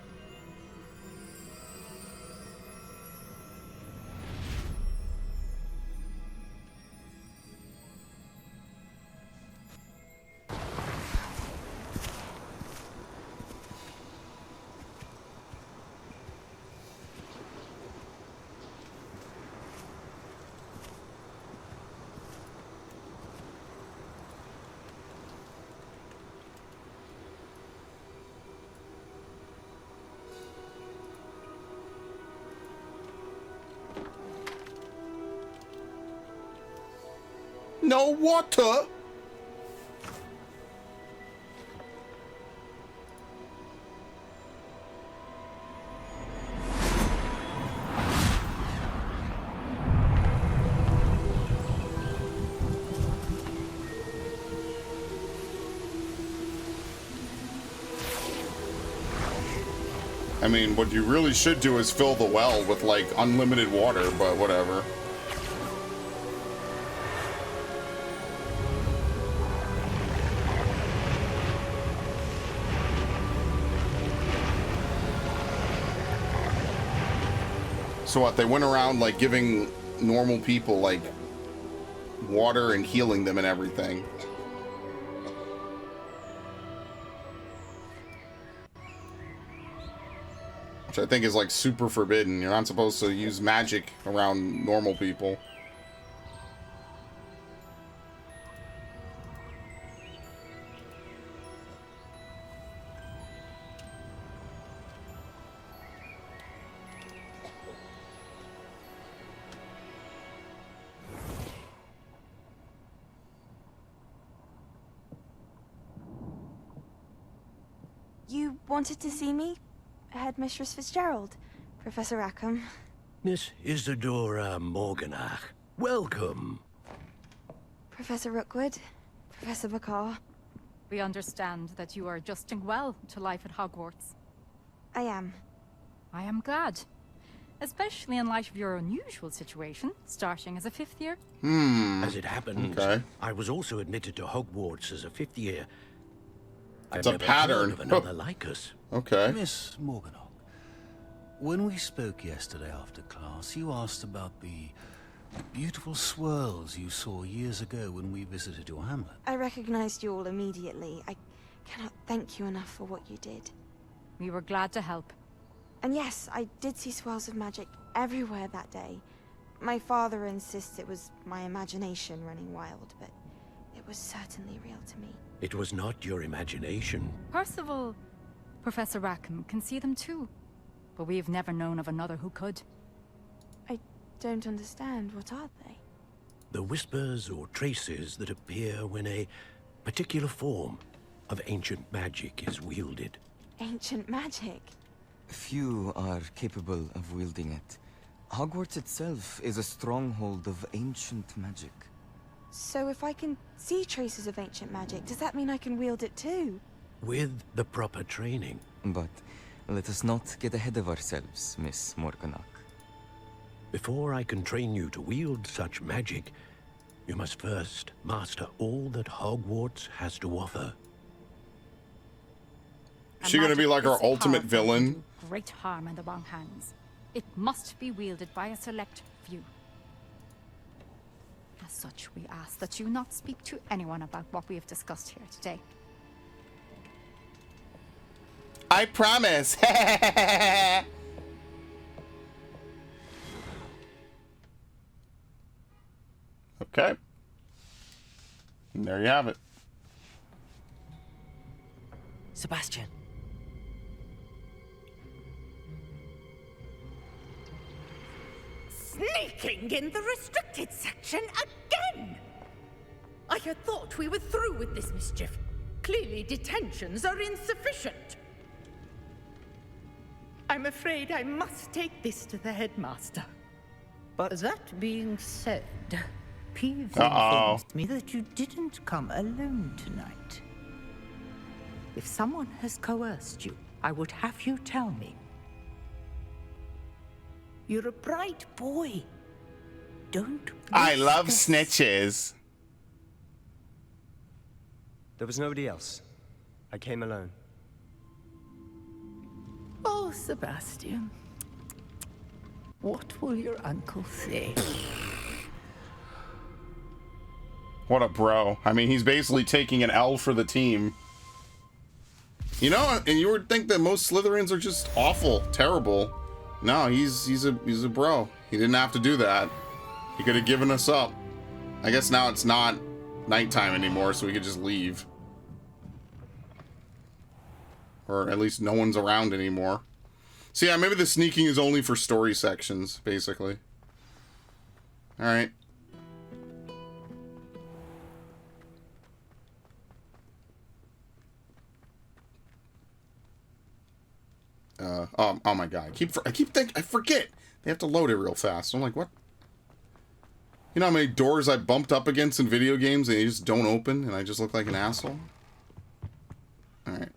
No water. I mean, what you really should do is fill the well with, like, unlimited water, but whatever. So what, they went around, like, giving normal people, like, water and healing them and everything. Which I think is, like, super forbidden. You're not supposed to use magic around normal people. You wanted to see me? Headmistress Fitzgerald, Professor Rackham. Miss Isadora Morganach, Welcome. Professor Rookwood, Professor Bakar. We understand that you are adjusting well to life at Hogwarts. I am. I am glad. Especially in light of your unusual situation, starting as a 5th year. As it happens, I was also admitted to Hogwarts as a 5th year. It's a pattern. Heard of another like us. Okay. Miss Morganach, when we spoke yesterday after class, you asked about the beautiful swirls you saw years ago when we visited your hamlet. I recognized you all immediately. I cannot thank you enough for what you did. We were glad to help. And yes, I did see swirls of magic everywhere that day. My father insists it was my imagination running wild, but it was certainly real to me. It was not your imagination. Percival, Professor Rackham can see them too. But we've never known of another who could. I don't understand. What are they? The whispers or traces that appear when a particular form of ancient magic is wielded. Ancient magic? Few are capable of wielding it. Hogwarts itself is a stronghold of ancient magic. So if I can see traces of ancient magic, does that mean I can wield it too? With the proper training. But let us not get ahead of ourselves, Miss Morganach. Before I can train you to wield such magic, you must first master all that Hogwarts has to offer. Is she gonna be like our ultimate villain? Great harm in the wrong hands. It must be wielded by a select few. As such, we ask that you not speak to anyone about what we have discussed here today. I promise. Okay. And there you have it. Sebastian. Sneaking in the restricted section again! I had thought we were through with this mischief. Clearly detentions are insufficient. I'm afraid I must take this to the headmaster. But that being said, Peeves Uh-oh. informs me that you didn't come alone tonight. If someone has coerced you, I would have you tell me. You're a bright boy. Don't. I love risk snitches. There was nobody else. I came alone. Oh, Sebastian. What will your uncle say? What a bro. I mean, he's basically taking an L for the team. You know, and you would think that most Slytherins are just awful, terrible. No, he's a bro. He didn't have to do that. He could have given us up. I guess now it's not nighttime anymore, so we could just leave. Or at least no one's around anymore. So yeah, maybe the sneaking is only for story sections, basically. Alright. Oh my god, I forget. They have to load it real fast. I'm like, what? You know how many doors I bumped up against in video games and they just don't open and I just look like an asshole? Alright.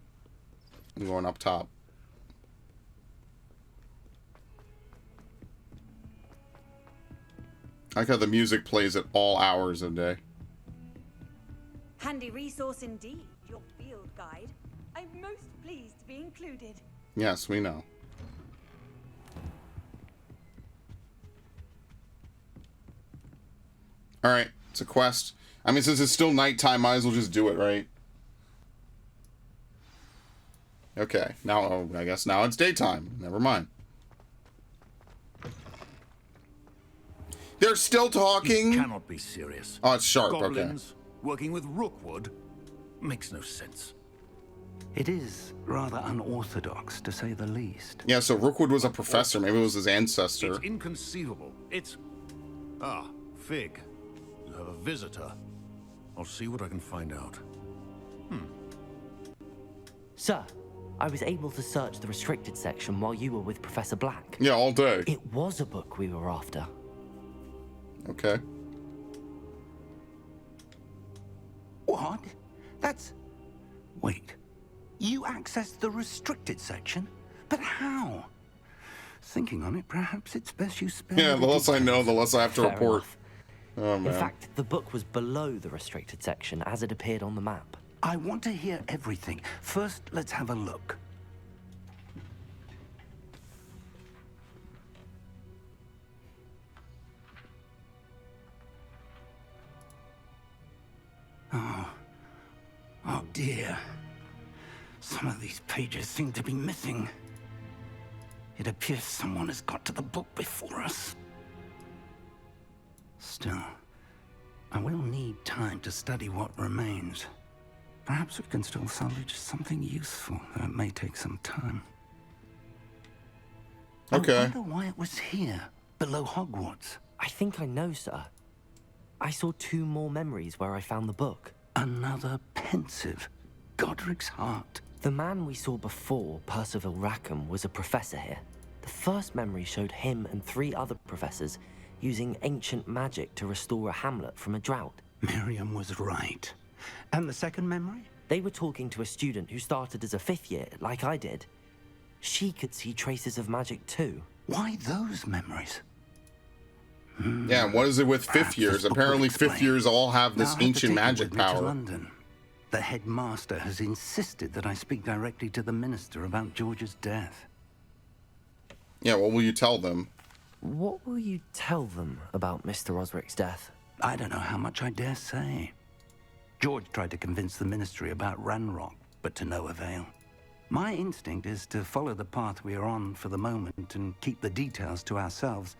I'm going up top. I like how the music plays at all hours of the day. Handy resource indeed, your field guide. I'm most pleased to be included. Yes, we know. Alright, it's a quest. I mean, since it's still nighttime, might as well just do it, right? Okay, now, I guess now it's daytime. Never mind. They're still talking? You cannot be serious. Oh, it's sharp, Goblins working with Rookwood makes no sense. It is rather unorthodox, to say the least. Yeah, so Rookwood was a professor. Maybe it was his ancestor. It's inconceivable. It's... Ah, Fig. You have a visitor. I'll see what I can find out. Sir, I was able to search the restricted section while you were with Professor Black. Yeah, all day. It was a book we were after. Okay. What? That's... Wait. You accessed the restricted section? But how? Thinking on it, perhaps it's best you spare... Yeah, the less I know, the less I have to Fair report. enough. Oh, man. In fact, the book was below the restricted section as it appeared on the map. I want to hear everything. First, let's have a look. Oh dear. Some of these pages seem to be missing. It appears someone has got to the book before us. Still, I will need time to study what remains. Perhaps we can still salvage something useful, though it may take some time. Okay. I wonder why it was here, below Hogwarts. I think I know, sir. I saw 2 more memories where I found the book. Another pensive Godric's heart. The man we saw before, Percival Rackham, was a professor here. The first memory showed him and 3 other professors using ancient magic to restore a hamlet from a drought. Miriam was right. And the second memory? They were talking to a student who started as a 5th year, like I did. She could see traces of magic too. Why those memories? Yeah, what is it with 5th years? Apparently 5th years all have this ancient magic To power. London. The headmaster has insisted that I speak directly to the minister about George's death. Yeah, what will you tell them? What will you tell them about Mr. Osric's death? I don't know how much I dare say. George tried to convince the ministry about Ranrock, but to no avail. My instinct is to follow the path we are on for the moment and keep the details to ourselves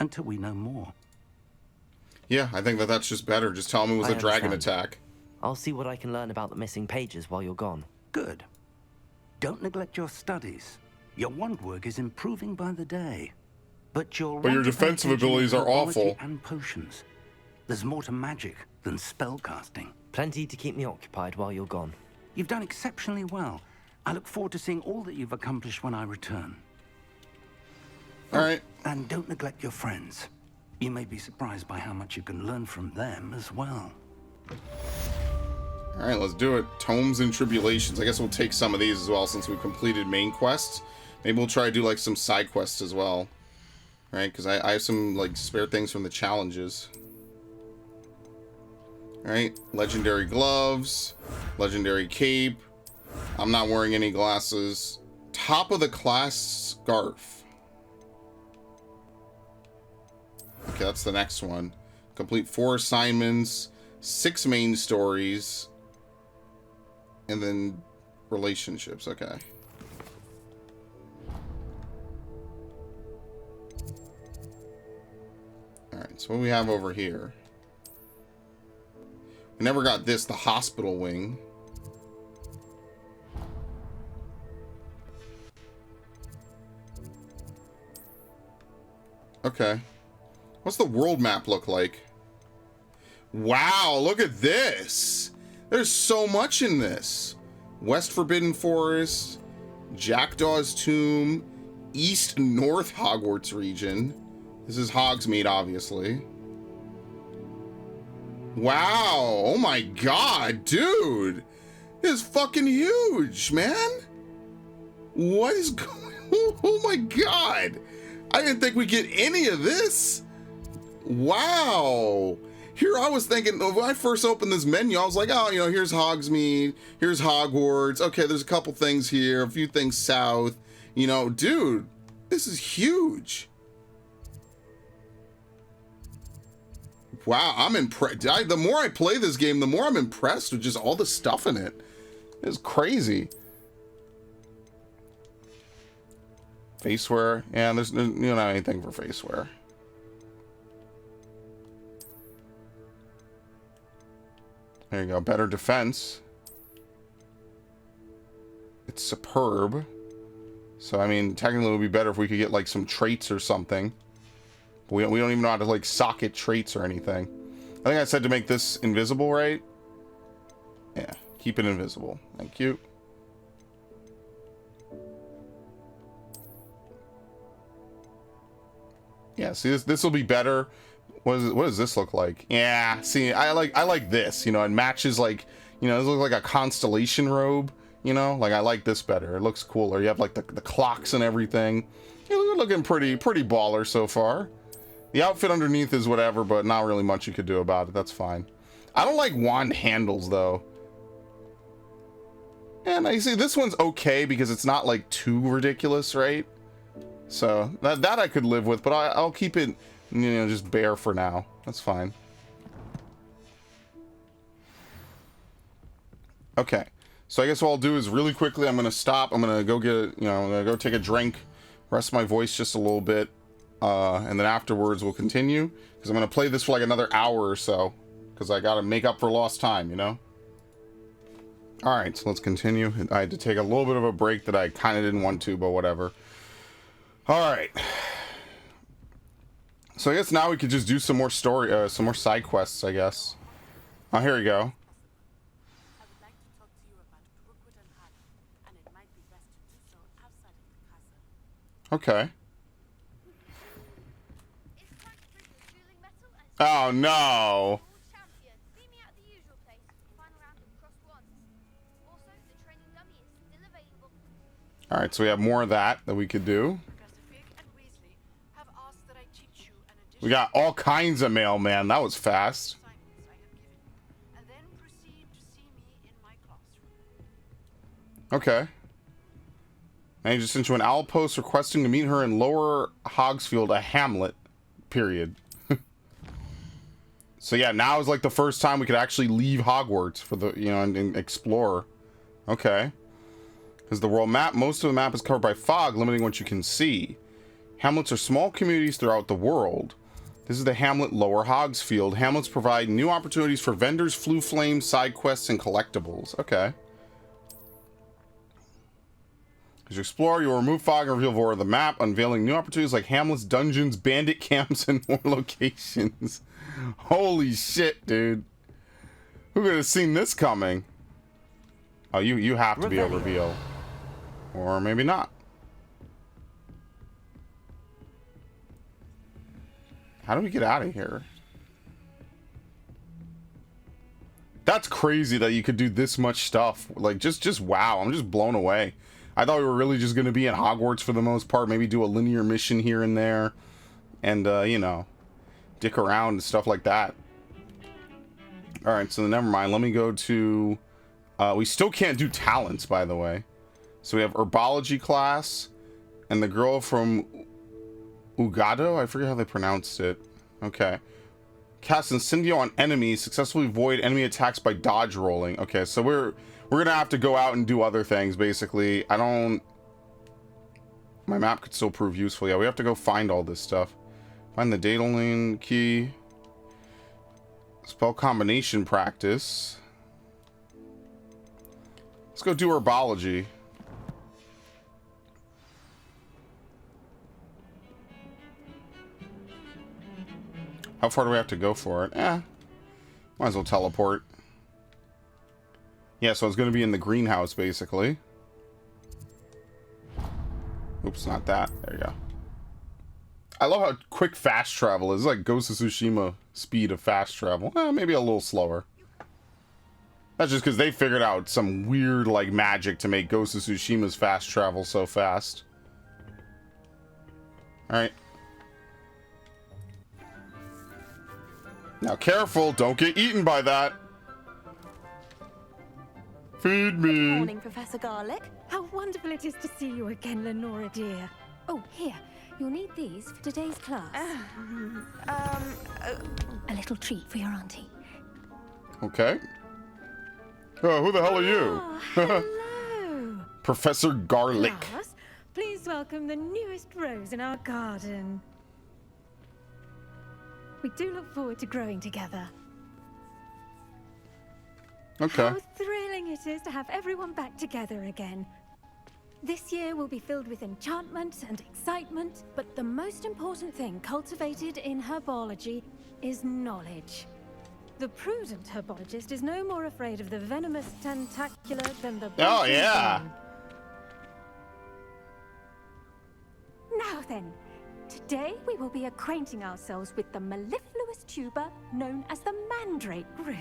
until we know more. Yeah, I think that's just better. Just tell them it was a dragon attack. I'll see what I can learn about the missing pages while you're gone. Good. Don't neglect your studies. Your wand work is improving by the day. But your defensive abilities are awful. And potions. There's more to magic than spellcasting. Plenty to keep me occupied while you're gone. You've done exceptionally well. I look forward to seeing all that you've accomplished when I return. All right. And don't neglect your friends. You may be surprised by how much you can learn from them as well. All right, let's do it. Tomes and Tribulations. I guess we'll take some of these as well since we've completed main quests. Maybe we'll try to do like some side quests as well. All right, because I have some like spare things from the challenges. All right, legendary gloves, legendary cape. I'm not wearing any glasses. Top of the class scarf. Okay, that's the next one. Complete 4 assignments, 6 main stories, and then relationships. Okay. All right, so what do we have over here? We never got this, the hospital wing. Okay. What's the world map look like? Wow, look at this. There's so much in this. West Forbidden Forest, Jackdaw's Tomb, East North Hogwarts region. This is Hogsmeade, obviously. Wow, oh my god, dude. This is fucking huge, man. What is going on? Oh my god. I didn't think we'd get any of this. Wow. Here I was thinking, when I first opened this menu, I was like, oh, you know, here's Hogsmeade, here's Hogwarts. Okay, there's a couple things here, a few things south. You know, dude, this is huge. Wow, I'm impressed. The more I play this game, the more I'm impressed with just all the stuff in it. It's crazy. Faceware. Yeah, there's not anything for faceware. There you go. Better defense. It's superb. So, I mean, technically it would be better if we could get, like, some traits or something. We don't even know how to, like, socket traits or anything. I think I said to make this invisible, right? Yeah. Keep it invisible. Thank you. Yeah, see, this will be better What does this look like? Yeah, see, I like this, you know, it matches, like, you know, this looks like a constellation robe, you know, like I like this better. It looks cooler. You have like the clocks and everything. You're looking pretty baller so far. The outfit underneath is whatever, but not really much you could do about it. That's fine. I don't like wand handles though. And I see this one's okay because it's not like too ridiculous, right? So that I could live with, but I'll keep it, you know, just bare for now. That's fine. Okay, so I guess what I'll do is really quickly, I'm gonna stop. I'm gonna go get, you know, I'm gonna go take a drink, rest my voice just a little bit, and then afterwards we'll continue because I'm gonna play this for like another hour or so because I gotta make up for lost time, you know. All right, so let's continue. I had to take a little bit of a break that I kind of didn't want to, but whatever. All right. So I guess now we could just do some more story, some more side quests, I guess. Oh, here we go. Okay. Oh no. All right, so we have more of that we could do. We got all kinds of mail, man. That was fast. Okay. And he just sent you an owl post requesting to meet her in Lower Hogsfield, a hamlet. Period. So yeah, now is like the first time we could actually leave Hogwarts for the, you know, and explore. Okay. Because the world map, most of the map is covered by fog, limiting what you can see. Hamlets are small communities throughout the world. This is the hamlet Lower Hogsfield. Hamlets provide new opportunities for vendors, flue flames, side quests, and collectibles. Okay. As you explore, you'll remove fog and reveal more of the map, unveiling new opportunities like hamlets, dungeons, bandit camps, and more locations. Holy shit, dude. Who could have seen this coming? Oh, you have to be a reveal. Or maybe not. How do we get out of here? That's crazy that you could do this much stuff. Like, just wow. I'm just blown away. I thought we were really just going to be in Hogwarts for the most part. Maybe do a linear mission here and there. And, you know, dick around and stuff like that. Alright, so never mind. Let me go to... we still can't do talents, by the way. So we have herbology class. And the girl from Ugado? I forget how they pronounced it. Okay. Cast Incendio on enemies. Successfully avoid enemy attacks by dodge rolling. Okay, so we're gonna have to go out and do other things, basically. I don't... My map could still prove useful. Yeah, we have to go find all this stuff. Find the data lane key. Spell combination practice. Let's go do herbology. How far do we have to go for it? Might as well teleport. Yeah, so it's going to be in the greenhouse, basically. Oops, not that. There you go. I love how quick fast travel is. It's like Ghost of Tsushima speed of fast travel. Maybe a little slower. That's just because they figured out some weird, like, magic to make Ghost of Tsushima's fast travel so fast. Alright. Now, careful. Don't get eaten by that. Feed me. Good morning, Professor Garlick. How wonderful it is to see you again, Lenora dear. Oh, here. You'll need these for today's class. A little treat for your auntie. Okay. Oh, who the hell are you? Hello. Professor Garlick. Class, please welcome the newest rose in our garden. We do look forward to growing together. Okay. How thrilling it is to have everyone back together again. This year will be filled with enchantment and excitement, but the most important thing cultivated in herbology is knowledge. The prudent herbologist is no more afraid of the venomous tentacular than the... Oh, yeah. Now then, today we will be acquainting ourselves with the mellifluous poisonous tuber known as the mandrake root.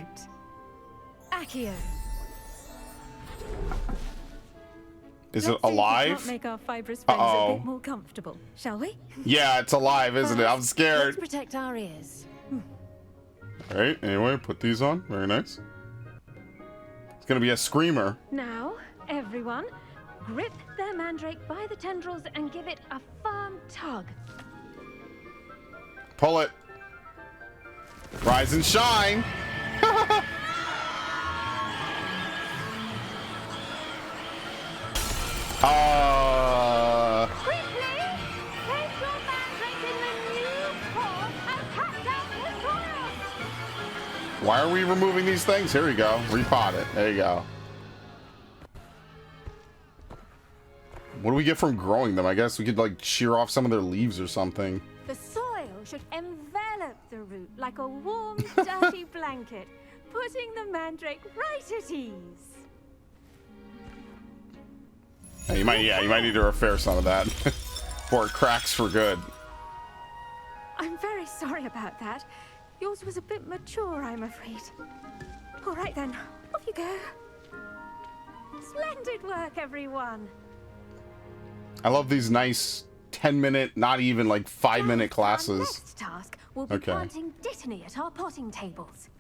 Accio. Is it Let's see if we alive? can't make our fibrous friends a bit more comfortable, shall we? Yeah, it's alive, isn't it? I'm scared. Let's protect our ears. All right. Anyway, put these on. Very nice. It's gonna be a screamer. Now, everyone, grip their mandrake by the tendrils and give it a firm tug. Pull it. Rise and shine. Quickly, place your mandrake in the new pot and cut down the soil. Why are we removing these things? Here we go. Repot it. There you go. What do we get from growing them? I guess we could like shear off some of their leaves or something. The soil should envelop the root like a warm, dirty blanket, putting the mandrake right at ease. Yeah, you might need to repair some of that before it cracks for good. I'm very sorry about that. Yours was a bit mature, I'm afraid. All right then, off you go. Splendid work, everyone. I love these nice 10-minute, not even like 5-minute classes. Next task will be planting dittany at our potting tables.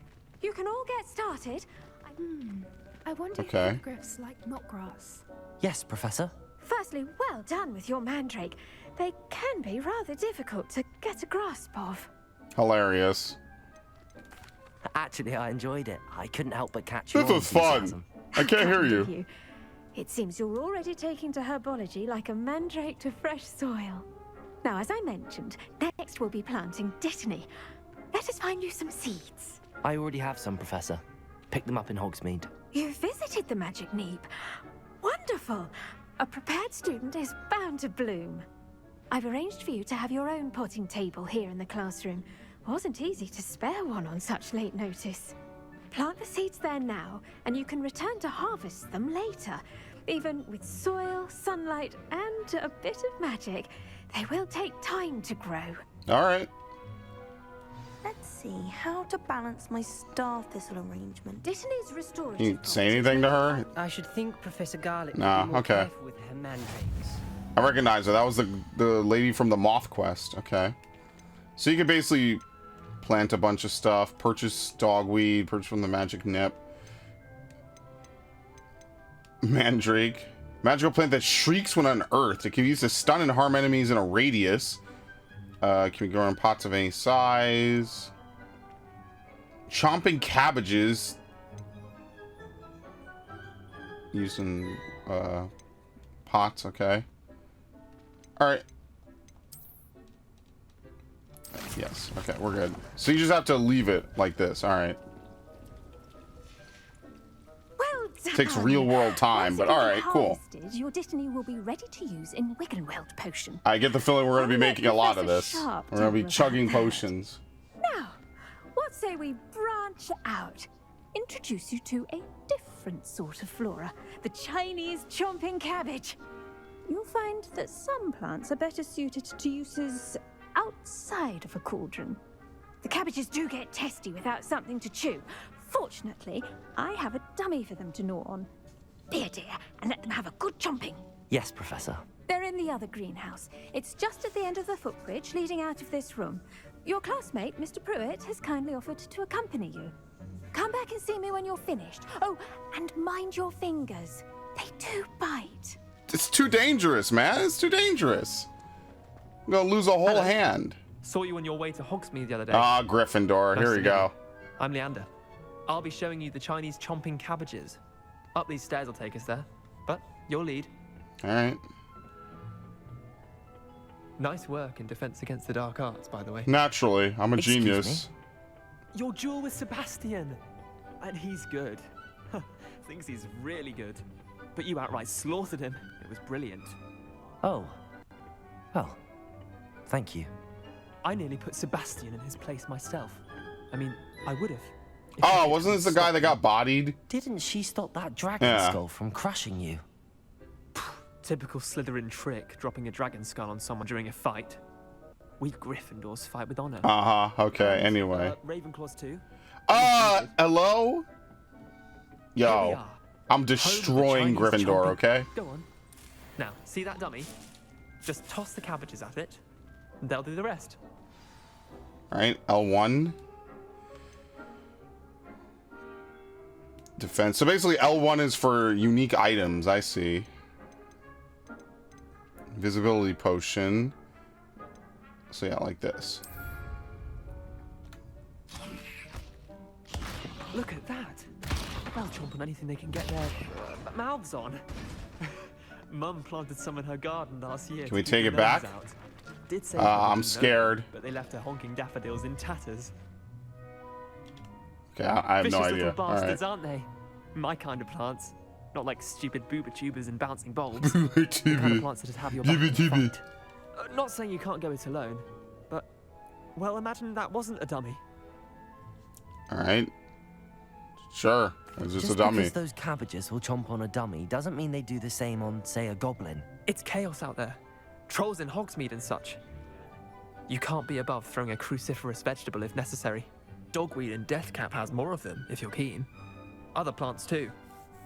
You can all get started. I wonder if hippogriffs like knotgrass. Yes, Professor. Firstly, well done with your mandrake. They can be rather difficult to get a grasp of. Hilarious. Actually, I enjoyed it. I couldn't help but catch your This was fun. enthusiasm. I can't hear you. It seems you're already taking to herbology like a mandrake to fresh soil. Now, as I mentioned, next we'll be planting dittany. Let us find you some seeds. I already have some, Professor. Pick them up in Hogsmeade. You visited the Magic Neep. Wonderful. A prepared student is bound to bloom. I've arranged for you to have your own potting table here in the classroom. Wasn't easy to spare one on such late notice. Plant the seeds there now, and you can return to harvest them later. Even with soil, sunlight, and a bit of magic, they will take time to grow. All right. Let's see how to balance my star thistle arrangement. Dittany's restorative. Can you say anything to her? I should think Professor Garlick Nah, would be more okay. careful with her mandrakes. I recognize her. That was the lady from the Moth Quest. Okay. So you could basically plant a bunch of stuff, purchase dogweed, purchase from the Magic Nip. Mandrake. Magical plant that shrieks when unearthed. It can be used to stun and harm enemies in a radius. Can be grown in pots of any size. Chomping cabbages. Used in pots, okay. Alright. Yes, okay, we're good. So you just have to leave it like this, alright. Well done. Takes real world time, but alright, cool. Your dittany will be ready to use in Wiggenweld potion. I get the feeling we're going to be making a lot of this. Sharp We're going to be deal chugging about that. potions. Now, what say we branch out? Introduce you to a different sort of flora, the Chinese chomping cabbage. You'll find that some plants are better suited to uses outside of a cauldron. The cabbages do get testy without something to chew. Fortunately, I have a dummy for them to gnaw on. Here, dear, and let them have a good chomping. Yes, Professor. They're in the other greenhouse. It's just at the end of the footbridge leading out of this room. Your classmate, Mr. Pruitt, has kindly offered to accompany you. Come back and see me when you're finished. Oh, and mind your fingers. They do bite. It's too dangerous, man. It's too dangerous. I'm going to lose a whole hand. Saw you on your way to Hogsmeade the other day. Ah, Gryffindor. Here we go. I'm Leander. I'll be showing you the Chinese chomping cabbages. Up these stairs will take us there. But you'll lead. All right. Nice work in Defense Against the Dark Arts, by the way. Naturally. I'm a genius. Your duel with Sebastian. And he's good. Thinks he's really good. But you outright slaughtered him. It was brilliant. Oh. Well, thank you. I nearly put Sebastian in his place myself. I mean, I would have. Oh, wasn't this the guy that got bodied? Didn't she stop that dragon Yeah. skull from crushing you? Typical Slytherin trick, dropping a dragon skull on someone during a fight. We Gryffindors fight with honor. Okay, anyway. Ravenclaws too. Hello? Here we Yo, are. I'm destroying Home of the Chinese Gryffindor, chomping. okay? Go on. Now, see that dummy? Just toss the cabbages at it, and they'll do the rest. Alright, L1. Defense. So basically L1 is for unique items, I see. Invisibility potion. So yeah, like this. Look at that. They'll chomp on anything they can get their mouths on. Mum planted some in her garden last year. Can we to take keep it the back? gnomes out. Did say I'm no, scared. but they left her honking daffodils in tatters. Okay, I have Vicious no little idea. bastards, Alright. aren't they? My kind of plants. Not like stupid booba tubers and bouncing bulbs. Booba The kind tubie. of plants that'd have your back Tubie in the tubie. fight. Not saying you can't go it alone, but, well, imagine that wasn't a dummy. Alright. Sure. It's just a Just dummy. because those cabbages will chomp on a dummy doesn't mean they do the same on, say, a goblin. It's chaos out there. Trolls in Hogsmeade and such. You can't be above throwing a cruciferous vegetable if necessary. Dogweed and deathcap has more of them, if you're keen. Other plants too.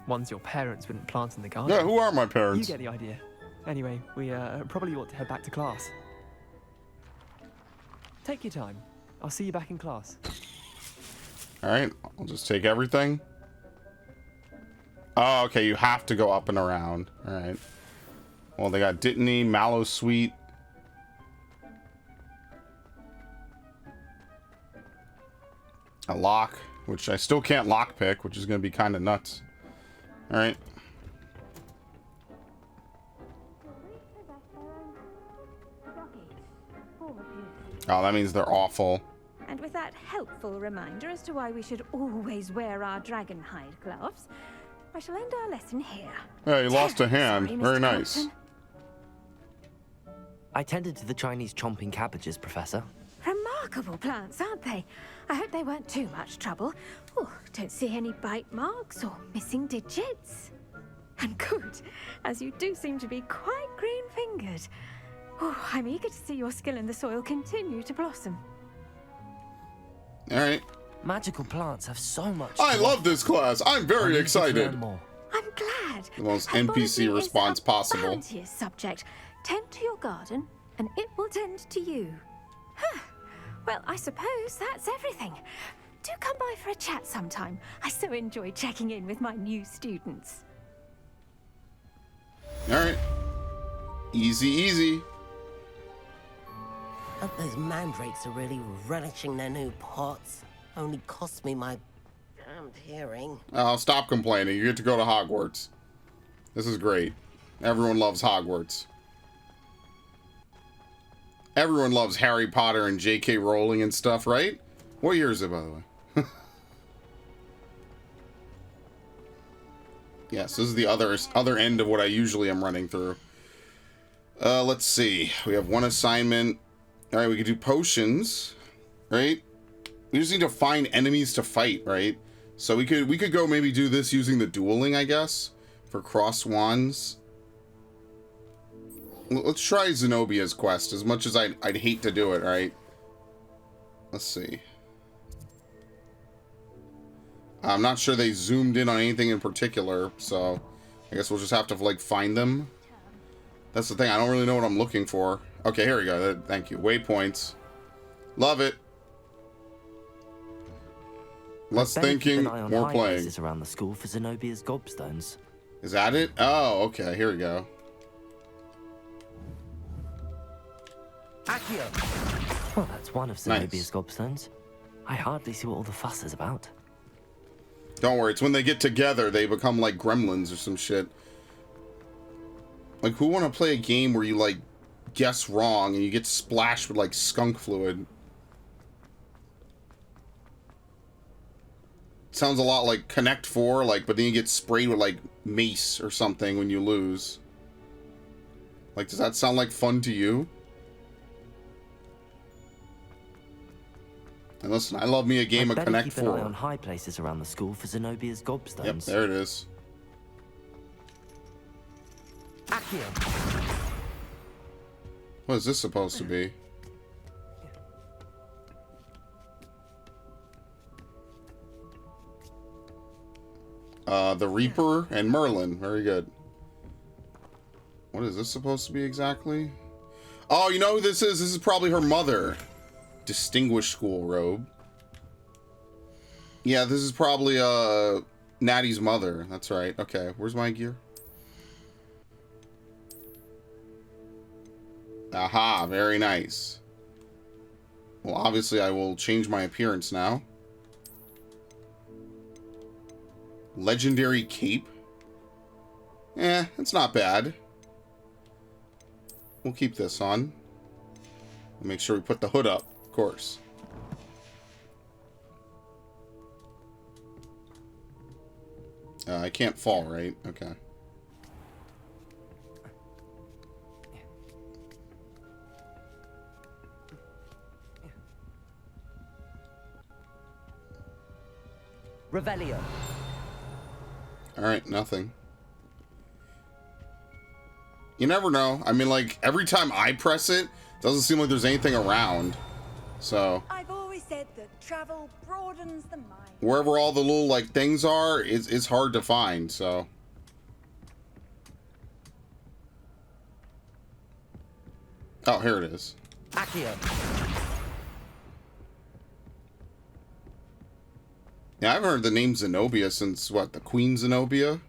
Ones your parents wouldn't plant in the garden. Yeah, who are my You parents? get the idea. Anyway, we probably ought to head back to class. Take your time. I'll see you back in class. Alright, I'll just take everything. Oh, okay, you have to go up and around. Alright. Well, they got Dittany, Mallow Sweet. A lock, which I still can't lockpick, which is going to be kind of nuts. Alright. Oh, that means they're awful. And with that helpful reminder as to why we should always wear our dragon hide gloves, I shall end our lesson here. Yeah, you lost a hand. Sorry, Very Mr. nice. Compton. I tended to the Chinese chomping cabbages, Professor. Remarkable plants, aren't they? I hope they weren't too much trouble. Oh, don't see any bite marks or missing digits. And good, as you do seem to be quite green-fingered. Oh, I'm eager to see your skill in the soil continue to blossom. Alright. Magical plants have so much. I to love offer. this class. I'm I very need to excited. learn more. I'm glad. The most Herbology NPC response is a possible. bounteous subject. Tend to your garden, and it will tend to you. Huh. Well, I suppose that's everything. Do come by for a chat sometime. I so enjoy checking in with my new students. Alright. Easy, easy. Hope those mandrakes are really relishing their new pots. Only cost me my damned hearing. Oh, stop complaining. You get to go to Hogwarts. This is great. Everyone loves Hogwarts. Everyone loves Harry Potter and J.K. Rowling and stuff, right? What year is it, by the way? Yes, this is the other end of what I usually am running through. Let's see. We have one assignment. All right, we could do potions, right? We just need to find enemies to fight, right? So we could go maybe do this using the dueling, I guess, for cross wands. Let's try Zenobia's quest, as much as I'd hate to do it, right? Let's see. I'm not sure they zoomed in on anything in particular, so I guess we'll just have to, like, find them. That's the thing, I don't really know what I'm looking for. Okay, here we go. Thank you. Waypoints. Love it. Less Better keep thinking, an eye on more high playing. places around the school for Zenobia's gobstones. Is that it? Oh, okay, here we go. Well, that's one of Nice. Zenobia's gobstones. I hardly see what all the fuss is about. Don't worry, it's when they get together, they become like gremlins or some shit. Like, who want to play a game where you, like, guess wrong and you get splashed with, like, skunk fluid? Sounds a lot like Connect 4, like, but then you get sprayed with, like, mace or something when you lose. Like, does that sound like fun to you? And listen, I love me a game I'd of better Connect keep 4. an eye on high places around the school for Zenobia's gobstones. Yep, there it is. What is this supposed to be? The Reaper and Merlin. Very good. What is this supposed to be exactly? Oh, you know who this is? This is probably her mother. Distinguished school robe. Yeah, this is probably Natty's mother. That's right. Okay, where's my gear? Aha, very nice. Well, obviously I will change my appearance now. Legendary cape. It's not bad. We'll keep this on. Make sure we put the hood up, of course. I can't fall, right? Okay. Revelio. Alright, nothing. You never know. I mean, like, every time I press it, doesn't seem like there's anything around. So, I've always said that travel broadens the mind. wherever all the little, like, things are, it's hard to find, so. Oh, here it is. Accio. Yeah, I haven't heard the name Zenobia since, what, the Queen Zenobia?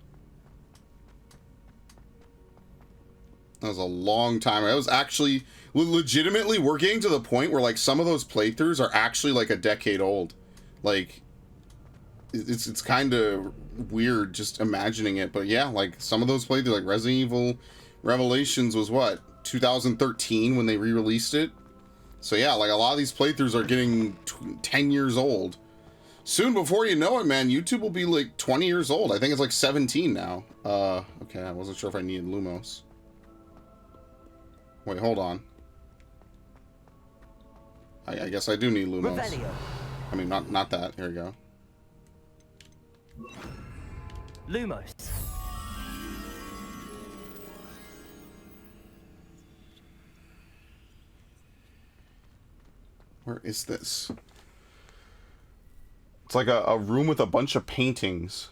That was a long time. I was actually, legitimately, we're getting to the point where, like, some of those playthroughs are actually, like, a decade old. Like, it's kind of weird just imagining it. But yeah, like, some of those playthroughs, like, Resident Evil Revelations was, what, 2013 when they re-released it? So yeah, like, a lot of these playthroughs are getting 10 years old. Soon, before you know it, man, YouTube will be, like, 20 years old. I think it's, like, 17 now. Okay, I wasn't sure if I needed Lumos. Wait, hold on. I guess I do need Lumos. Revelio. I mean, not that. Here we go. Lumos. Where is this? It's like a room with a bunch of paintings.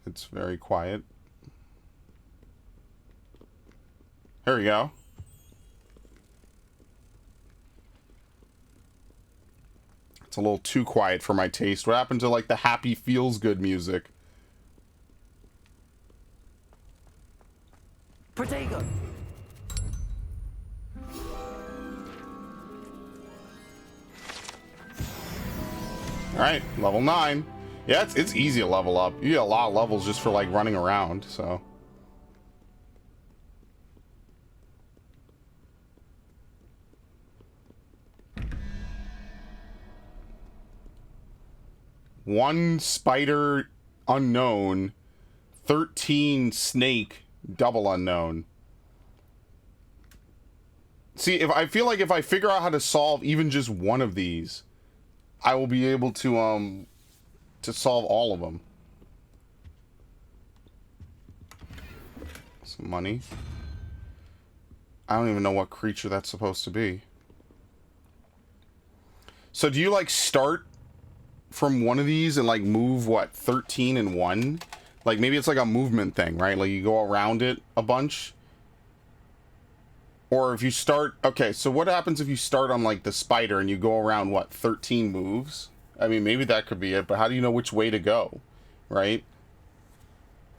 It's very quiet. Here we go. It's a little too quiet for my taste. What happened to, like, the happy feels good music? Protego. Alright, level 9. Yeah, it's easy to level up. You get a lot of levels just for, like, running around, so. One spider unknown, 13 snake double unknown. See, I feel like if I figure out how to solve even just one of these, I will be able to solve all of them. Some money. I don't even know what creature that's supposed to be. So do you, like, start from one of these and, like, move, what, 13 in one? Like, maybe it's like a movement thing, right? Like, you go around it a bunch. Or if you start... Okay, so what happens if you start on, like, the spider and you go around, what, 13 moves? I mean, maybe that could be it, but how do you know which way to go, right?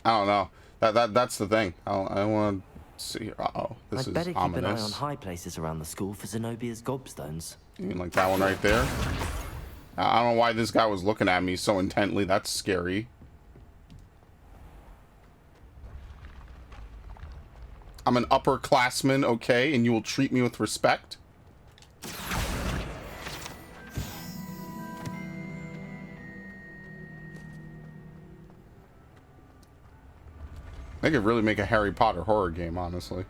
I don't know. That's the thing. I want to see. Uh-oh, this I'd better is keep ominous. an eye on high places around the school for Zenobia's gobstones. You mean like that one right there? I don't know why this guy was looking at me so intently. That's scary. I'm an upperclassman, okay, and you will treat me with respect? They could really make a Harry Potter horror game, honestly.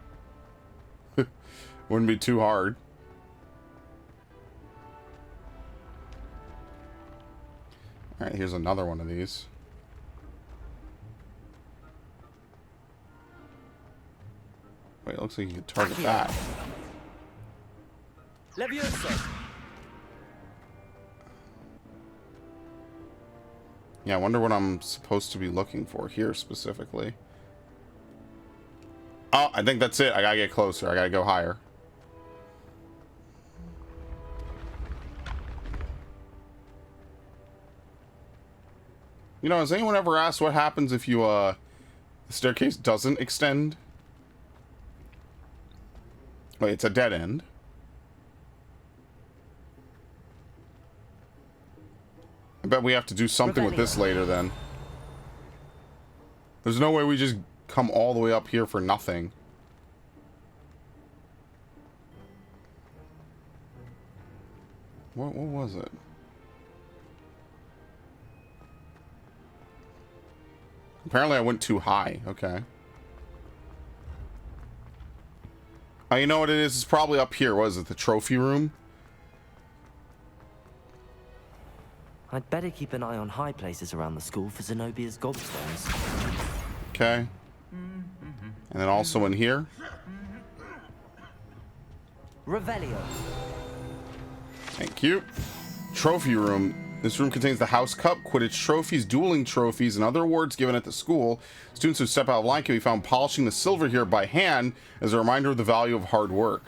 Wouldn't be too hard. Alright, here's another one of these. Wait, it looks like you could target that. Levioso. Yeah, I wonder what I'm supposed to be looking for here specifically. Oh, I think that's it. I gotta get closer. I gotta go higher. You know, has anyone ever asked what happens if you, the staircase doesn't extend? Wait, it's a dead end. I bet we have to do something with this later then. There's no way we just come all the way up here for nothing. What was it? Apparently I went too high. Okay. Oh, you know what it is? It's probably up here. What is it? The trophy room? I'd better keep an eye on high places around the school for Zenobia's gobstones. Okay. And then also in here. Revelio. Thank you. Trophy room. This room contains the House Cup, Quidditch trophies, dueling trophies, and other awards given at the school. Students who step out of line can be found polishing the silver here by hand as a reminder of the value of hard work.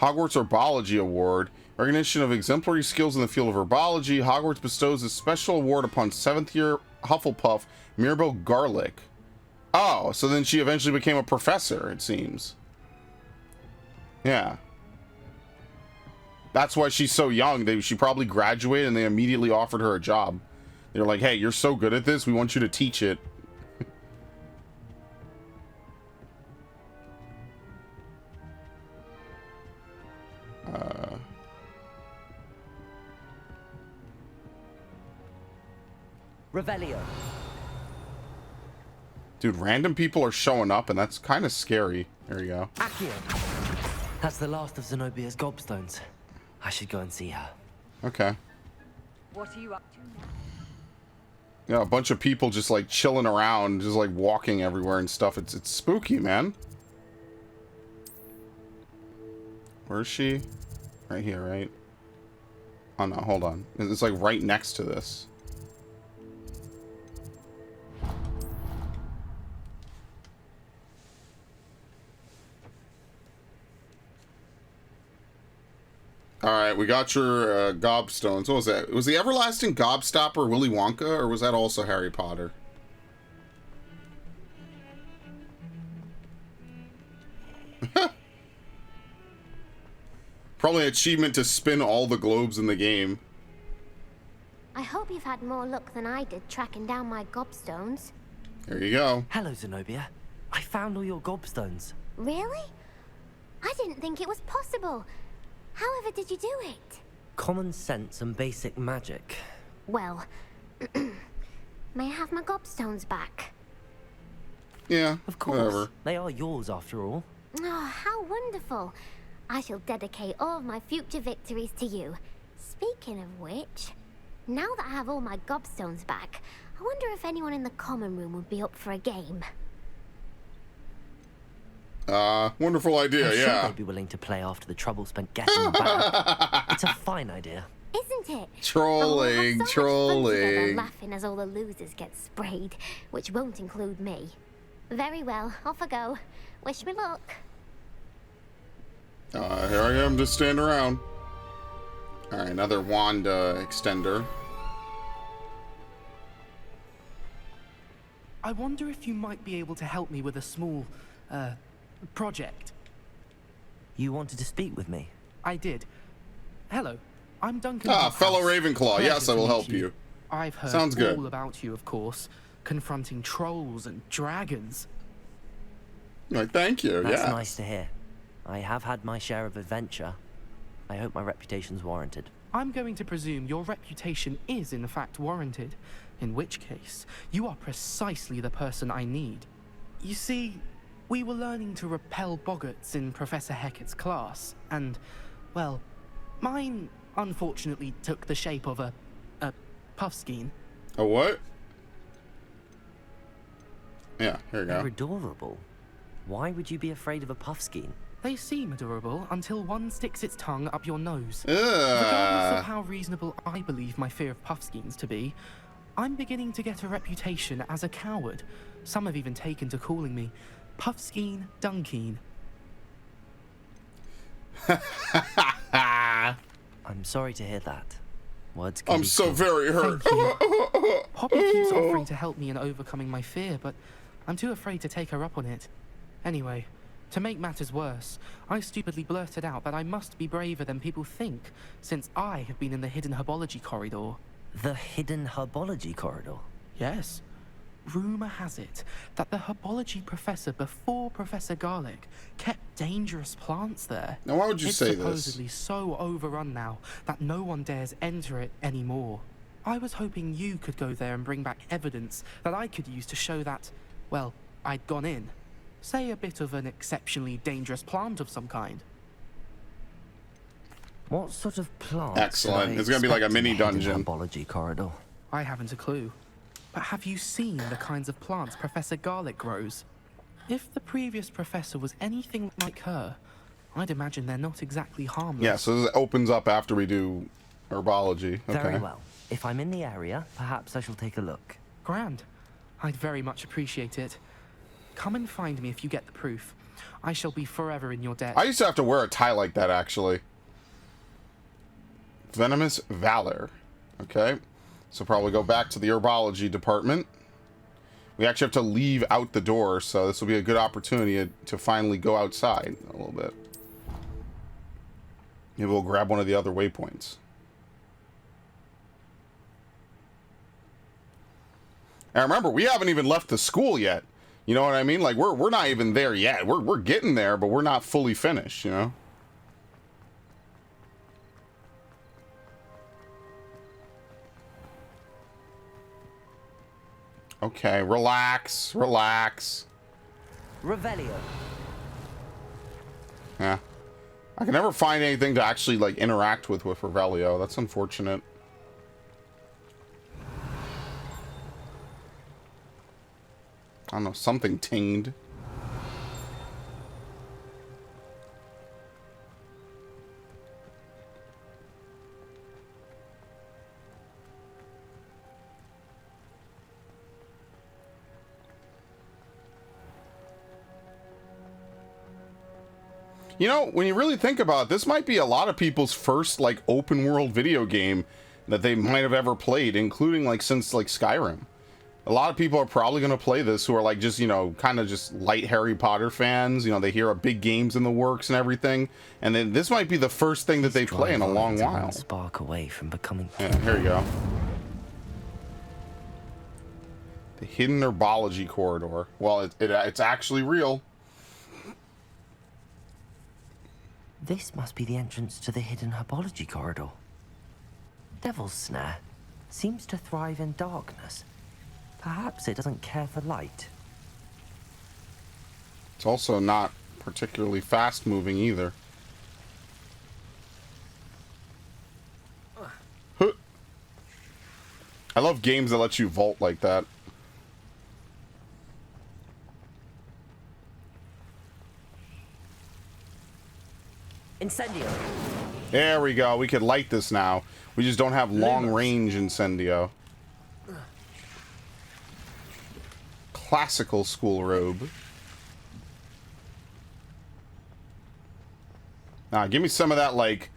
Hogwarts Herbology Award. Recognition of exemplary skills in the field of herbology. Hogwarts bestows a special award upon 7th year Hufflepuff Mirabelle Garlick. Oh, so then she eventually became a professor, it seems. Yeah. That's why she's so young. She probably graduated and they immediately offered her a job. They're like, hey, you're so good at this, we want you to teach it. Revelio. Dude, random people are showing up and that's kind of scary. There you go. Accio. That's the last of Zenobia's gobstones. I should go and see her. Okay. What are you up to now? Yeah, a bunch of people just like chilling around, just like walking everywhere and stuff. It's spooky, man. Where is she? Right here, right? Oh no, hold on. It's like right next to this. Alright, we got your gobstones. What was that? Was the everlasting gobstopper Willy Wonka, or was that also Harry Potter? Probably an achievement to spin all the globes in the game. I hope you've had more luck than I did tracking down my gobstones. There you go. Hello, Zenobia. I found all your gobstones. Really? I didn't think it was possible. However did you do it? Common sense and basic magic. Well, may I have my gobstones back? Yeah, of course. Whatever. They are yours after all. Oh, how wonderful. I shall dedicate all of my future victories to you. Speaking of which, now that I have all my gobstones back, I wonder if anyone in the common room would be up for a game. Wonderful idea, I'm sure yeah. they'd be willing to play after the trouble spent getting them back. It's a fine idea. Isn't it? Trolling, trolling. Laughing as all the losers get sprayed, which won't include me. Very well, off I go. Wish me luck. Here I am, just standing around. Alright, another wand extender. I wonder if you might be able to help me with a small, project. You wanted to speak with me? I did. Hello, I'm Duncan. Fellow Ravenclaw. Pleasure Yes, I will to help meet you. I've heard Sounds good. all about you, of course, confronting trolls and dragons. Thank you, That's yeah. nice to hear. I have had my share of adventure. I hope my reputation's warranted. I'm going to presume your reputation is in fact warranted, in which case, you are precisely the person I need. You see, we were learning to repel boggarts in Professor Hecat's class, and, well, mine unfortunately took the shape of a puffskein. A what? Yeah, here you go. They're adorable. Why would you be afraid of a puffskein? They seem adorable until one sticks its tongue up your nose. Ugh. Regardless of how reasonable I believe my fear of puffskeins to be, I'm beginning to get a reputation as a coward. Some have even taken to calling me Puffskeen Dunkeen. I'm sorry to hear that. Words I'm so very hurt. Poppy keeps offering to help me in overcoming my fear, but I'm too afraid to take her up on it. Anyway, to make matters worse, I stupidly blurted out that I must be braver than people think, since I have been in the hidden herbology corridor. The hidden herbology corridor? Yes. Rumour has it that the herbology professor before Professor Garlic kept dangerous plants there. Now, why would you say this? It's supposedly so overrun now that no one dares enter it anymore. I was hoping you could go there and bring back evidence that I could use to show that, well, I'd gone in. Say a bit of an exceptionally dangerous plant of some kind. What sort of plant? Excellent. It's going to be like a mini dungeon. Herbology corridor. I haven't a clue. But have you seen the kinds of plants Professor Garlic grows? If the previous professor was anything like her, I'd imagine they're not exactly harmless. Yeah, so this opens up after we do herbology. Okay. Very well. If I'm in the area, perhaps I shall take a look. Grand. I'd very much appreciate it. Come and find me if you get the proof. I shall be forever in your debt. I used to have to wear a tie like that, actually. Venomous Valor. Okay. So probably go back to the herbology department. We actually have to leave out the door, so this will be a good opportunity to finally go outside a little bit. Maybe we'll grab one of the other waypoints. And remember, we haven't even left the school yet. You know what I mean? Like, we're not even there yet. We're getting there, but we're not fully finished, you know? Okay, relax, relax. Revelio. Yeah. I can never find anything to actually, like, interact with Revelio. That's unfortunate. I don't know, something tinged. You know, when you really think about it, this might be a lot of people's first, like, open world video game that they might have ever played, including, like, since, like, Skyrim. A lot of people are probably going to play this who are, like, just, you know, kind of just light Harry Potter fans. You know, they hear a big games in the works and everything. And then this might be the first thing that they play in a long while. Spark away from becoming... Yeah, here you go. The hidden herbology corridor. Well, it's actually real. This must be the entrance to the hidden herbology corridor. Devil's Snare seems to thrive in darkness. Perhaps it doesn't care for light. It's also not particularly fast moving either. Huh. I love games that let you vault like that. Incendio. There we go. We could light this now. We just don't have long range Incendio. Classical school robe. Now, give me some of that, like,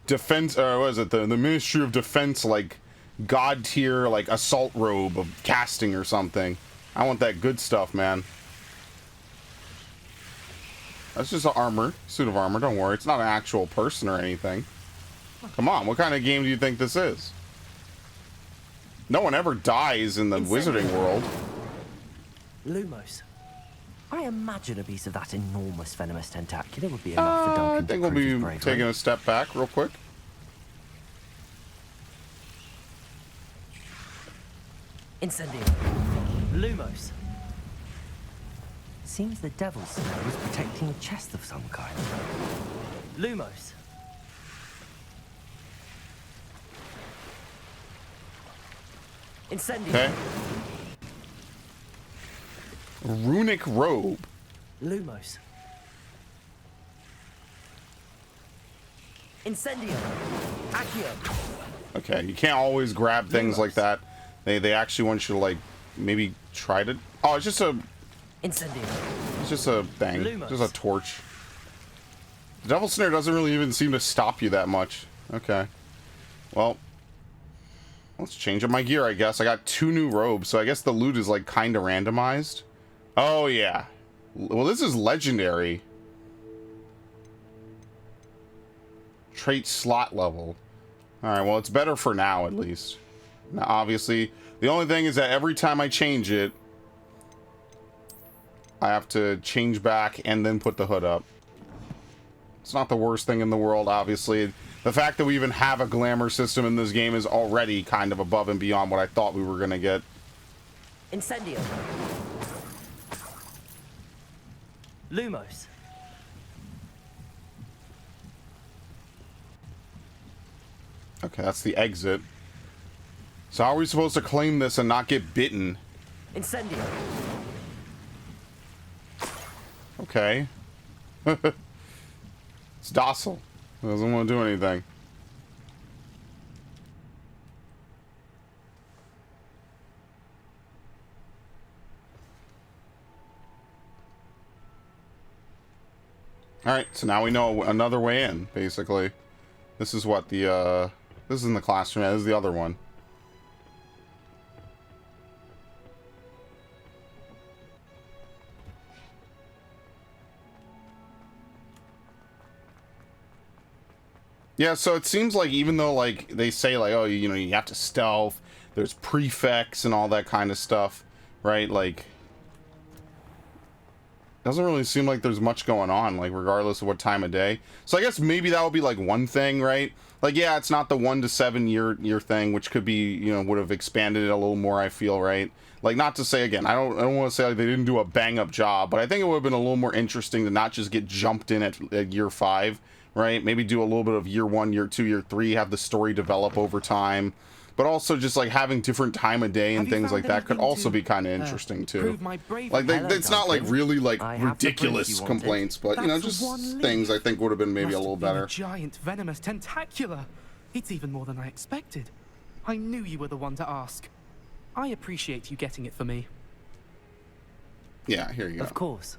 defense, or what is it, the Ministry of Defense, like, god tier, like, assault robe of casting or something. I want that good stuff, man. That's just an armor, suit of armor, don't worry. It's not an actual person or anything. Come on, what kind of game do you think this is? No one ever dies in the wizarding world. Lumos. I imagine a piece of that enormous venomous tentacular would be enough for Duncan. I think we'll be taking a step back real quick. Incendio. Lumos. Seems the Devil's Snare was protecting a chest of some kind. Lumos. Incendio. Okay. Runic robe. Lumos. Incendio. Accio. Okay, you can't always grab things like that. They actually want you to like maybe try to. Oh, it's just a. Incendio. It's just a thing. Lumos. Just a torch. The Devil Snare doesn't really even seem to stop you that much. Okay. Well, let's change up my gear, I guess. I got 2 new robes, so I guess the loot is like kind of randomized. Oh yeah. Well, this is legendary. Trait slot level. Alright, well, it's better for now, at least. Now, obviously, the only thing is that every time I change it, I have to change back and then put the hood up. It's not the worst thing in the world, obviously. The fact that we even have a glamour system in this game is already kind of above and beyond what I thought we were going to get. Incendio. Lumos. Okay, that's the exit. So how are we supposed to claim this and not get bitten? Incendio. Okay. It's docile. It doesn't want to do anything. Alright, so now we know another way in, basically. This is what the, this is in the classroom. Yeah, this is the other one. Yeah, so it seems like even though, like, they say, like, oh, you know, you have to stealth, there's prefects and all that kind of stuff, right? Like, doesn't really seem like there's much going on, like, regardless of what time of day. So I guess maybe that would be, like, one thing, right? Like, yeah, it's not the 1 to 7 year thing, which could be, you know, would have expanded it a little more, I feel, right? Like, not to say, again, I don't want to say like they didn't do a bang-up job, but I think it would have been a little more interesting to not just get jumped in at year 5, right? Maybe do a little bit of year 1, year 2, year 3, have the story develop over time. But also just like having different time of day and things like that could also be kind of interesting too. Like it's not like really like ridiculous complaints, but you know, just things I think would have been maybe a little better. A giant venomous tentacula. It's even more than I expected. I knew you were the one to ask. I appreciate you getting it for me. Yeah, here you go. Of course.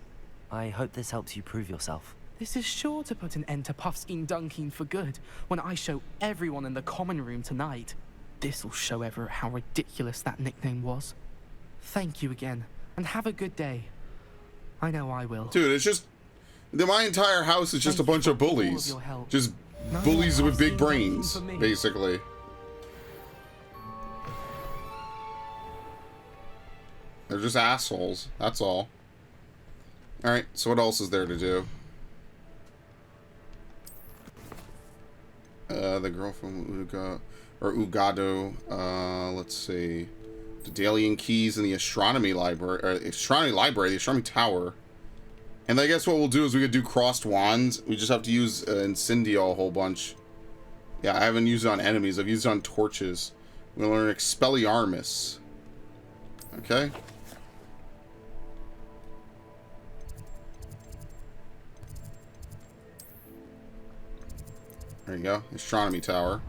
I hope this helps you prove yourself. This is sure to put an end to Puffskein Dunkeen for good when I show everyone in the common room tonight. This'll show Everett how ridiculous that nickname was. Thank you again, and have a good day. I know I will. Dude, it's just... my entire house is just a bunch of bullies. Just bullies with big brains, basically. They're just assholes, that's all. Alright, so what else is there to do? The girl from Ugado, let's see. The Daedalian Keys in the Astronomy Library, the Astronomy Tower. And I guess what we'll do is we could do crossed wands. We just have to use Incendio a whole bunch. Yeah, I haven't used it on enemies. I've used it on torches. We're gonna learn Expelliarmus. Okay. There you go. Astronomy Tower.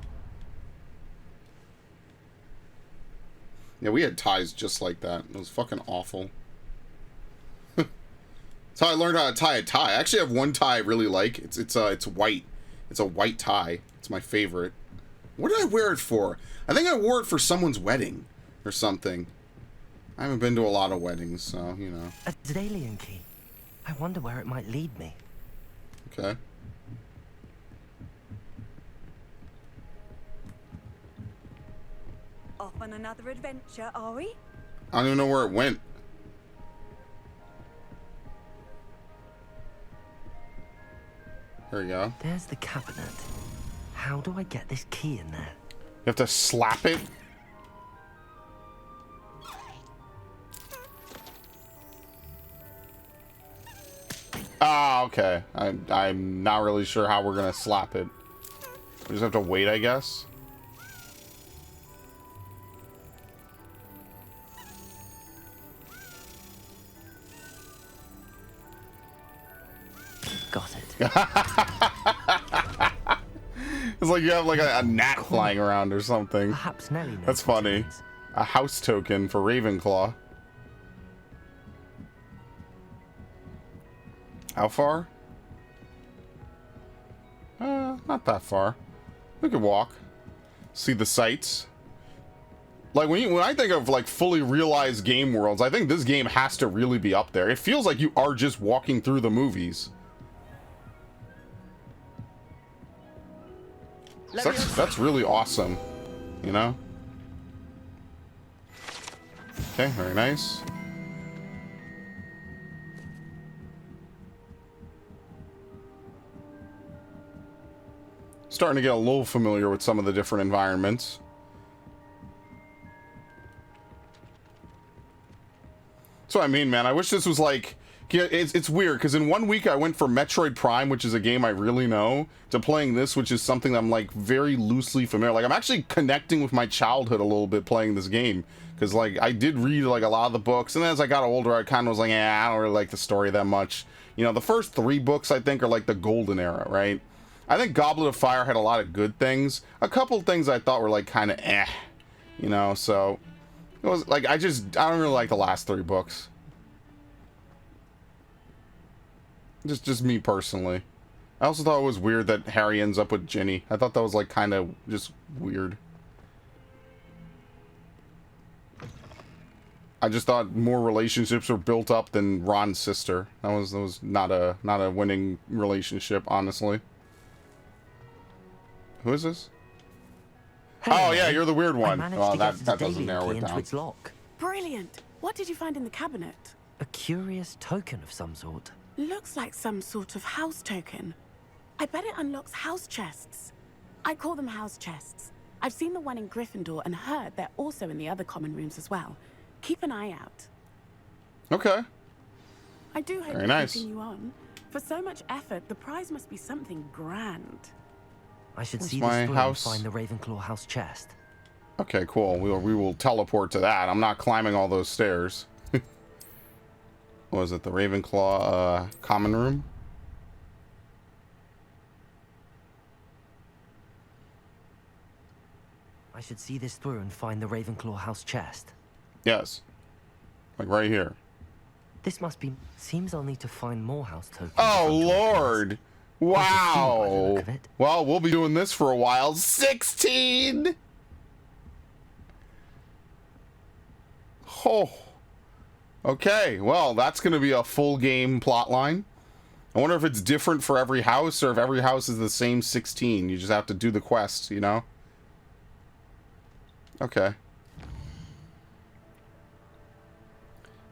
Yeah, we had ties just like that. It was fucking awful. That's how I learned how to tie a tie. I actually have one tie I really like. It's white. It's a white tie. It's my favorite. What did I wear it for? I think I wore it for someone's wedding or something. I haven't been to a lot of weddings, so, you know. A Daedalian key. I wonder where it might lead me. Okay. Off on another adventure, are we? I don't even know where it went. There you go. There's the cabinet. How do I get this key in there? You have to slap it? Ah, okay. I'm not really sure how we're gonna slap it. We just have to wait, I guess. It's like you have like a gnat flying around or something. Perhaps Nelly knows. That's funny. A house token for Ravenclaw. How far? Not that far. We could walk. See the sights. Like when I think of like fully realized game worlds, I think this game has to really be up there. It feels like you are just walking through the movies. So that's really awesome, you know? Okay, very nice. Starting to get a little familiar with some of the different environments. So I mean, man, I wish this was like... Yeah, it's weird, because in 1 week I went from Metroid Prime, which is a game I really know, to playing this, which is something I'm, like, very loosely familiar. Like, I'm actually connecting with my childhood a little bit playing this game. Because, like, I did read, like, a lot of the books, and then as I got older, I kind of was like, I don't really like the story that much. You know, the first 3 books, I think, are, like, the golden era, right? I think Goblet of Fire had a lot of good things. A couple things I thought were, like, kind of you know, so... It was, like, I don't really like the last 3 books. Just me personally. I also thought it was weird that Harry ends up with Ginny. I thought that was like kind of just weird. I just thought more relationships were built up than Ron's sister. That was not a winning relationship, honestly. Who is this? Hello, oh yeah, you're the weird one. Well, that doesn't daily narrow key it into down. its lock. Brilliant. What did you find in the cabinet? A curious token of some sort. Looks like some sort of house token. I bet it unlocks house chests. I call them house chests. I've seen the one in Gryffindor and heard they're also in the other common rooms as well. Keep an eye out. Okay. I do hope Very you nice. continue on. For so much effort, the prize must be something grand. I should Where's see my this house? and find the Ravenclaw house chest. Okay, cool. We will teleport to that. I'm not climbing all those stairs. What was it? The Ravenclaw common room? I should see this through and find the Ravenclaw house chest. Yes. Like right here. This must be... Seems I'll need to find more house tokens. Oh, Lord. Wow. Well, we'll be doing this for a while. 16! Oh. Okay, well, that's going to be a full game plot line. I wonder if it's different for every house or if every house is the same 16. You just have to do the quest, you know? Okay.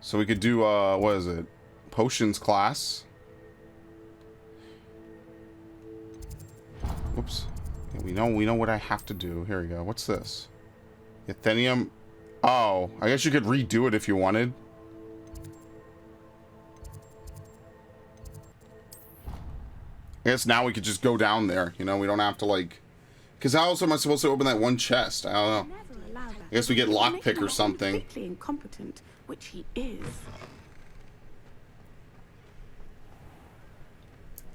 So we could do, what is it? Potions class. Whoops. Yeah, we know what I have to do. Here we go. What's this? Athenium. Oh, I guess you could redo it if you wanted. I guess now we could just go down there, you know, we don't have to like... Because how else am I supposed to open that one chest? I don't know. I guess we get lockpick or something. Completely incompetent, which he is.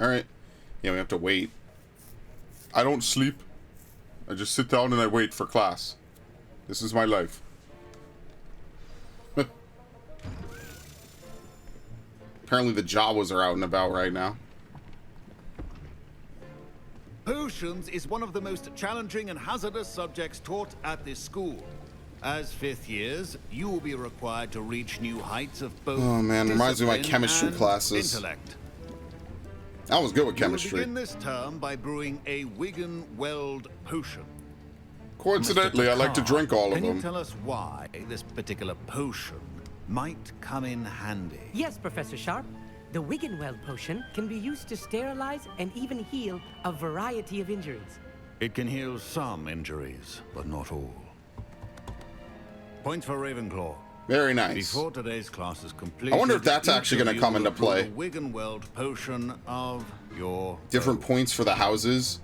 Alright. Yeah, we have to wait. I don't sleep. I just sit down and I wait for class. This is my life. Apparently the Jawas are out and about right now. Potions is one of the most challenging and hazardous subjects taught at this school. As 5th years, you will be required to reach new heights of both Oh man, reminds me of my discipline chemistry and classes. intellect. I was good with You will chemistry. begin this term by brewing a Wigan Weld potion. Coincidentally, I like to drink all of Can you them. tell us why this particular potion might come in handy? Yes, Professor Sharp. The Wiggenweld potion can be used to sterilize and even heal a variety of injuries. It can heal some injuries, but not all. Points for Ravenclaw. Very nice. Before today's class is completed, I wonder if that's each actually of going to you come will into brew play. a Wiggenweld potion of your Different points for the houses.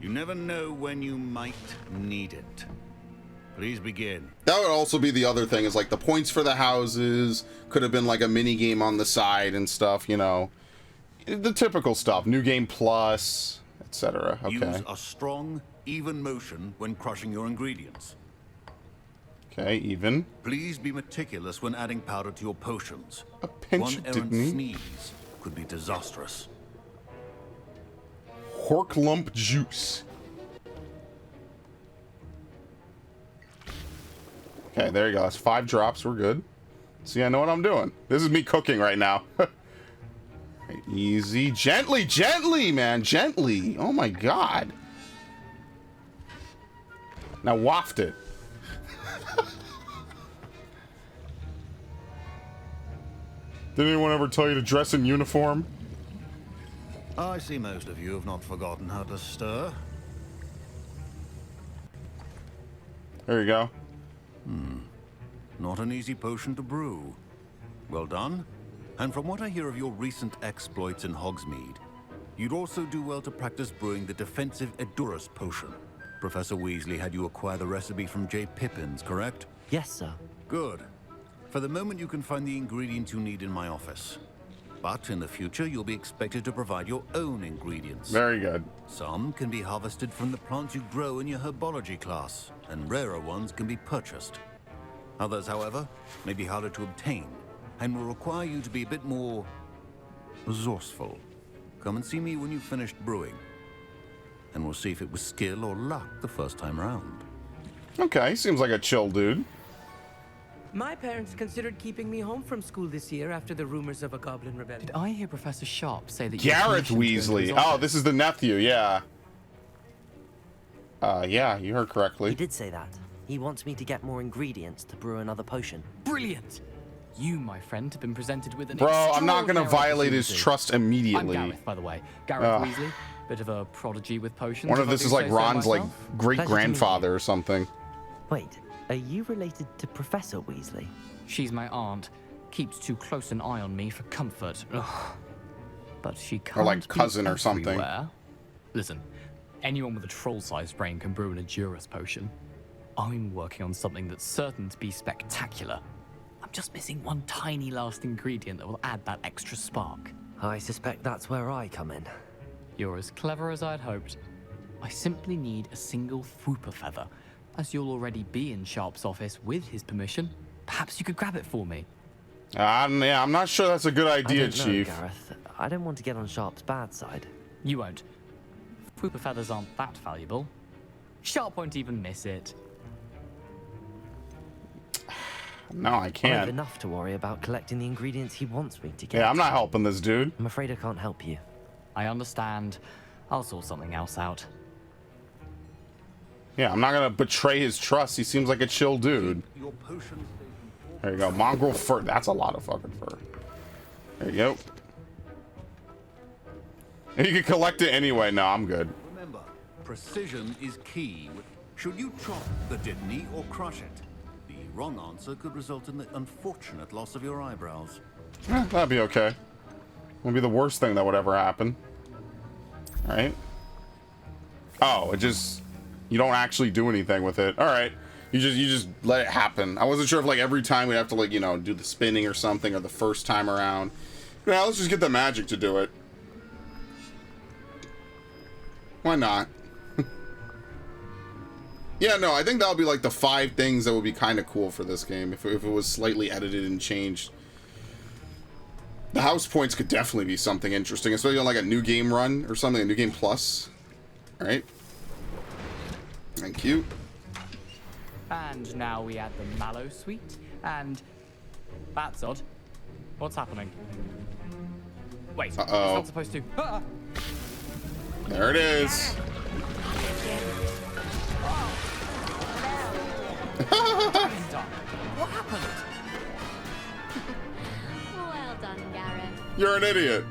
You never know when you might need it. Please begin. That would also be the other thing, is like the points for the houses could have been like a mini game on the side and stuff, you know. The typical stuff. New Game Plus, etc. Okay. Use a strong, even motion when crushing your ingredients. Okay, even. Please be meticulous when adding powder to your potions. A pinch One of errant dignity. sneeze could be disastrous. Hork lump juice. Okay, there you go. That's 5 drops. We're good. See, I know what I'm doing. This is me cooking right now. Easy. Gently, gently, man. Gently. Oh, my God. Now waft it. Did anyone ever tell you to dress in uniform? I see most of you have not forgotten how to stir. There you go. Not an easy potion to brew. Well done. And from what I hear of your recent exploits in Hogsmeade, you'd also do well to practice brewing the defensive Edurus potion. Professor Weasley had you acquire the recipe from J. Pippin's, correct? Yes, sir. Good. For the moment, you can find the ingredients you need in my office. But in the future, you'll be expected to provide your own ingredients. Very good. Some can be harvested from the plants you grow in your herbology class, and rarer ones can be purchased. Others, however, may be harder to obtain, and will require you to be a bit more resourceful. Come and see me when you've finished brewing, and we'll see if it was skill or luck the first time round. Okay, seems like a chill dude. My parents considered keeping me home from school this year after the rumors of a goblin rebellion. Did I hear Professor Sharp say that Gareth Weasley. Oh, this is the nephew, yeah. Yeah, you heard correctly. He did say that. He wants me to get more ingredients to brew another potion. Brilliant! You, my friend, have been presented with an Bro, I'm not gonna extraordinary violate his opportunity. trust immediately. I'm Gareth, by the way. Gareth Weasley. Bit of a prodigy with potions. Wonder if if I this do is like say so Ron's like myself. great-grandfather or something. Wait, are you related to Professor Weasley? She's my aunt. Keeps too close an eye on me for comfort. Ugh. But she can't like be cousin or something. everywhere. Listen, anyone with a troll-sized brain can brew an Edurus potion. I'm working on something that's certain to be spectacular. I'm just missing one tiny last ingredient that will add that extra spark. I suspect that's where I come in. You're as clever as I'd hoped. I simply need a single Fwooper feather. As you'll already be in Sharp's office with his permission, perhaps you could grab it for me. Yeah, I'm not sure that's a good idea, I don't know, Chief. Gareth. I don't want to get on Sharp's bad side. You won't. Fwooper feathers aren't that valuable. Sharp won't even miss it. No, I I have can't. enough to worry about collecting the ingredients he wants me to get. Yeah, I'm not helping this dude. I'm afraid I can't help you. I understand. I'll sort something else out. Yeah, I'm not gonna betray his trust. He seems like a chill dude. Your potion. There you go. Mongrel fur. That's a lot of fucking fur. There you go. And you can collect it anyway. No, I'm good. Remember, precision is key. Should you chop the Dittany or crush it? The wrong answer could result in the unfortunate loss of your eyebrows. That'd be okay. Wouldn't be the worst thing that would ever happen. Alright. Oh, it just... You don't actually do anything with it. Alright. You just let it happen. I wasn't sure if like every time we'd have to like, you know, do the spinning or something or the first time around. Yeah, let's just get the magic to do it. Why not? Yeah, no, I think that'll be like the 5 things that would be kind of cool for this game if it was slightly edited and changed. The house points could definitely be something interesting, especially on like a new game run or something, a new game plus. All right. Thank you. And now we add the mallow sweet, and that's odd. What's happening? Wait, it's not supposed to. Ah! There it is. What happened? Well done, Gareth. You're an idiot.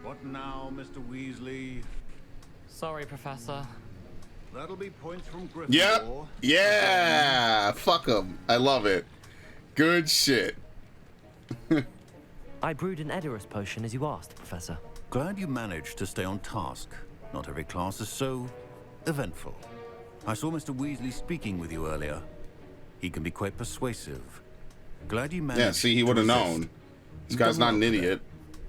What now, Mr. Weasley? Sorry, Professor. That'll be points from Gryffindor. Yep. Yeah. Fuck 'em. I love it. Good shit. I brewed an Edurus potion as you asked, Professor. Glad you managed to stay on task. Not every class is so eventful. I saw Mr. Weasley speaking with you earlier. He can be quite persuasive. Glad you managed. Yeah, see, he would have known. This guy's not an idiot.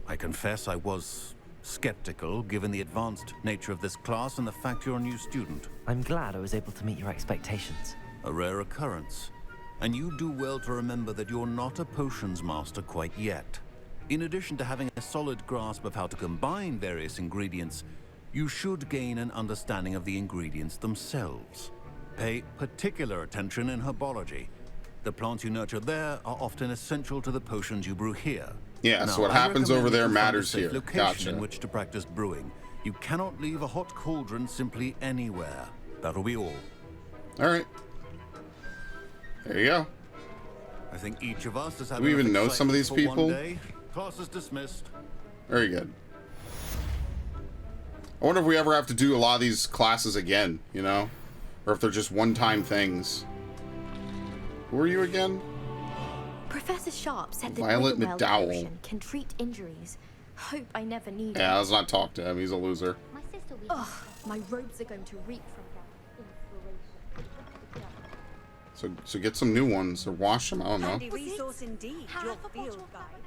I confess I was skeptical, given the advanced nature of this class and the fact you're a new student. I'm glad I was able to meet your expectations. A rare occurrence. And you do well to remember that you're not a potions master quite yet. In addition to having a solid grasp of how to combine various ingredients, you should gain an understanding of the ingredients themselves. Pay particular attention in herbology. The plants you nurture there are often essential to the potions you brew here. Yeah, so what happens over there matters here. Gotcha. In which to practice brewing. You cannot leave a hot cauldron simply anywhere. That'll be all. All right. There you go. I think each of us has had. Do we even know some of these people? Class is dismissed. Very good. I wonder if we ever have to do a lot of these classes again, you know? Or if they're just one-time things. Who are you again? Professor Sharp said that Violet Wiggenweld McDowell. potion can treat injuries. Hope I never need it. Yeah, let's not talk to him. He's a loser. My sister will. Ugh, my robes are going to reek from that inspiration. So get some new ones or wash them. I don't know. Handy resource indeed, your field guide.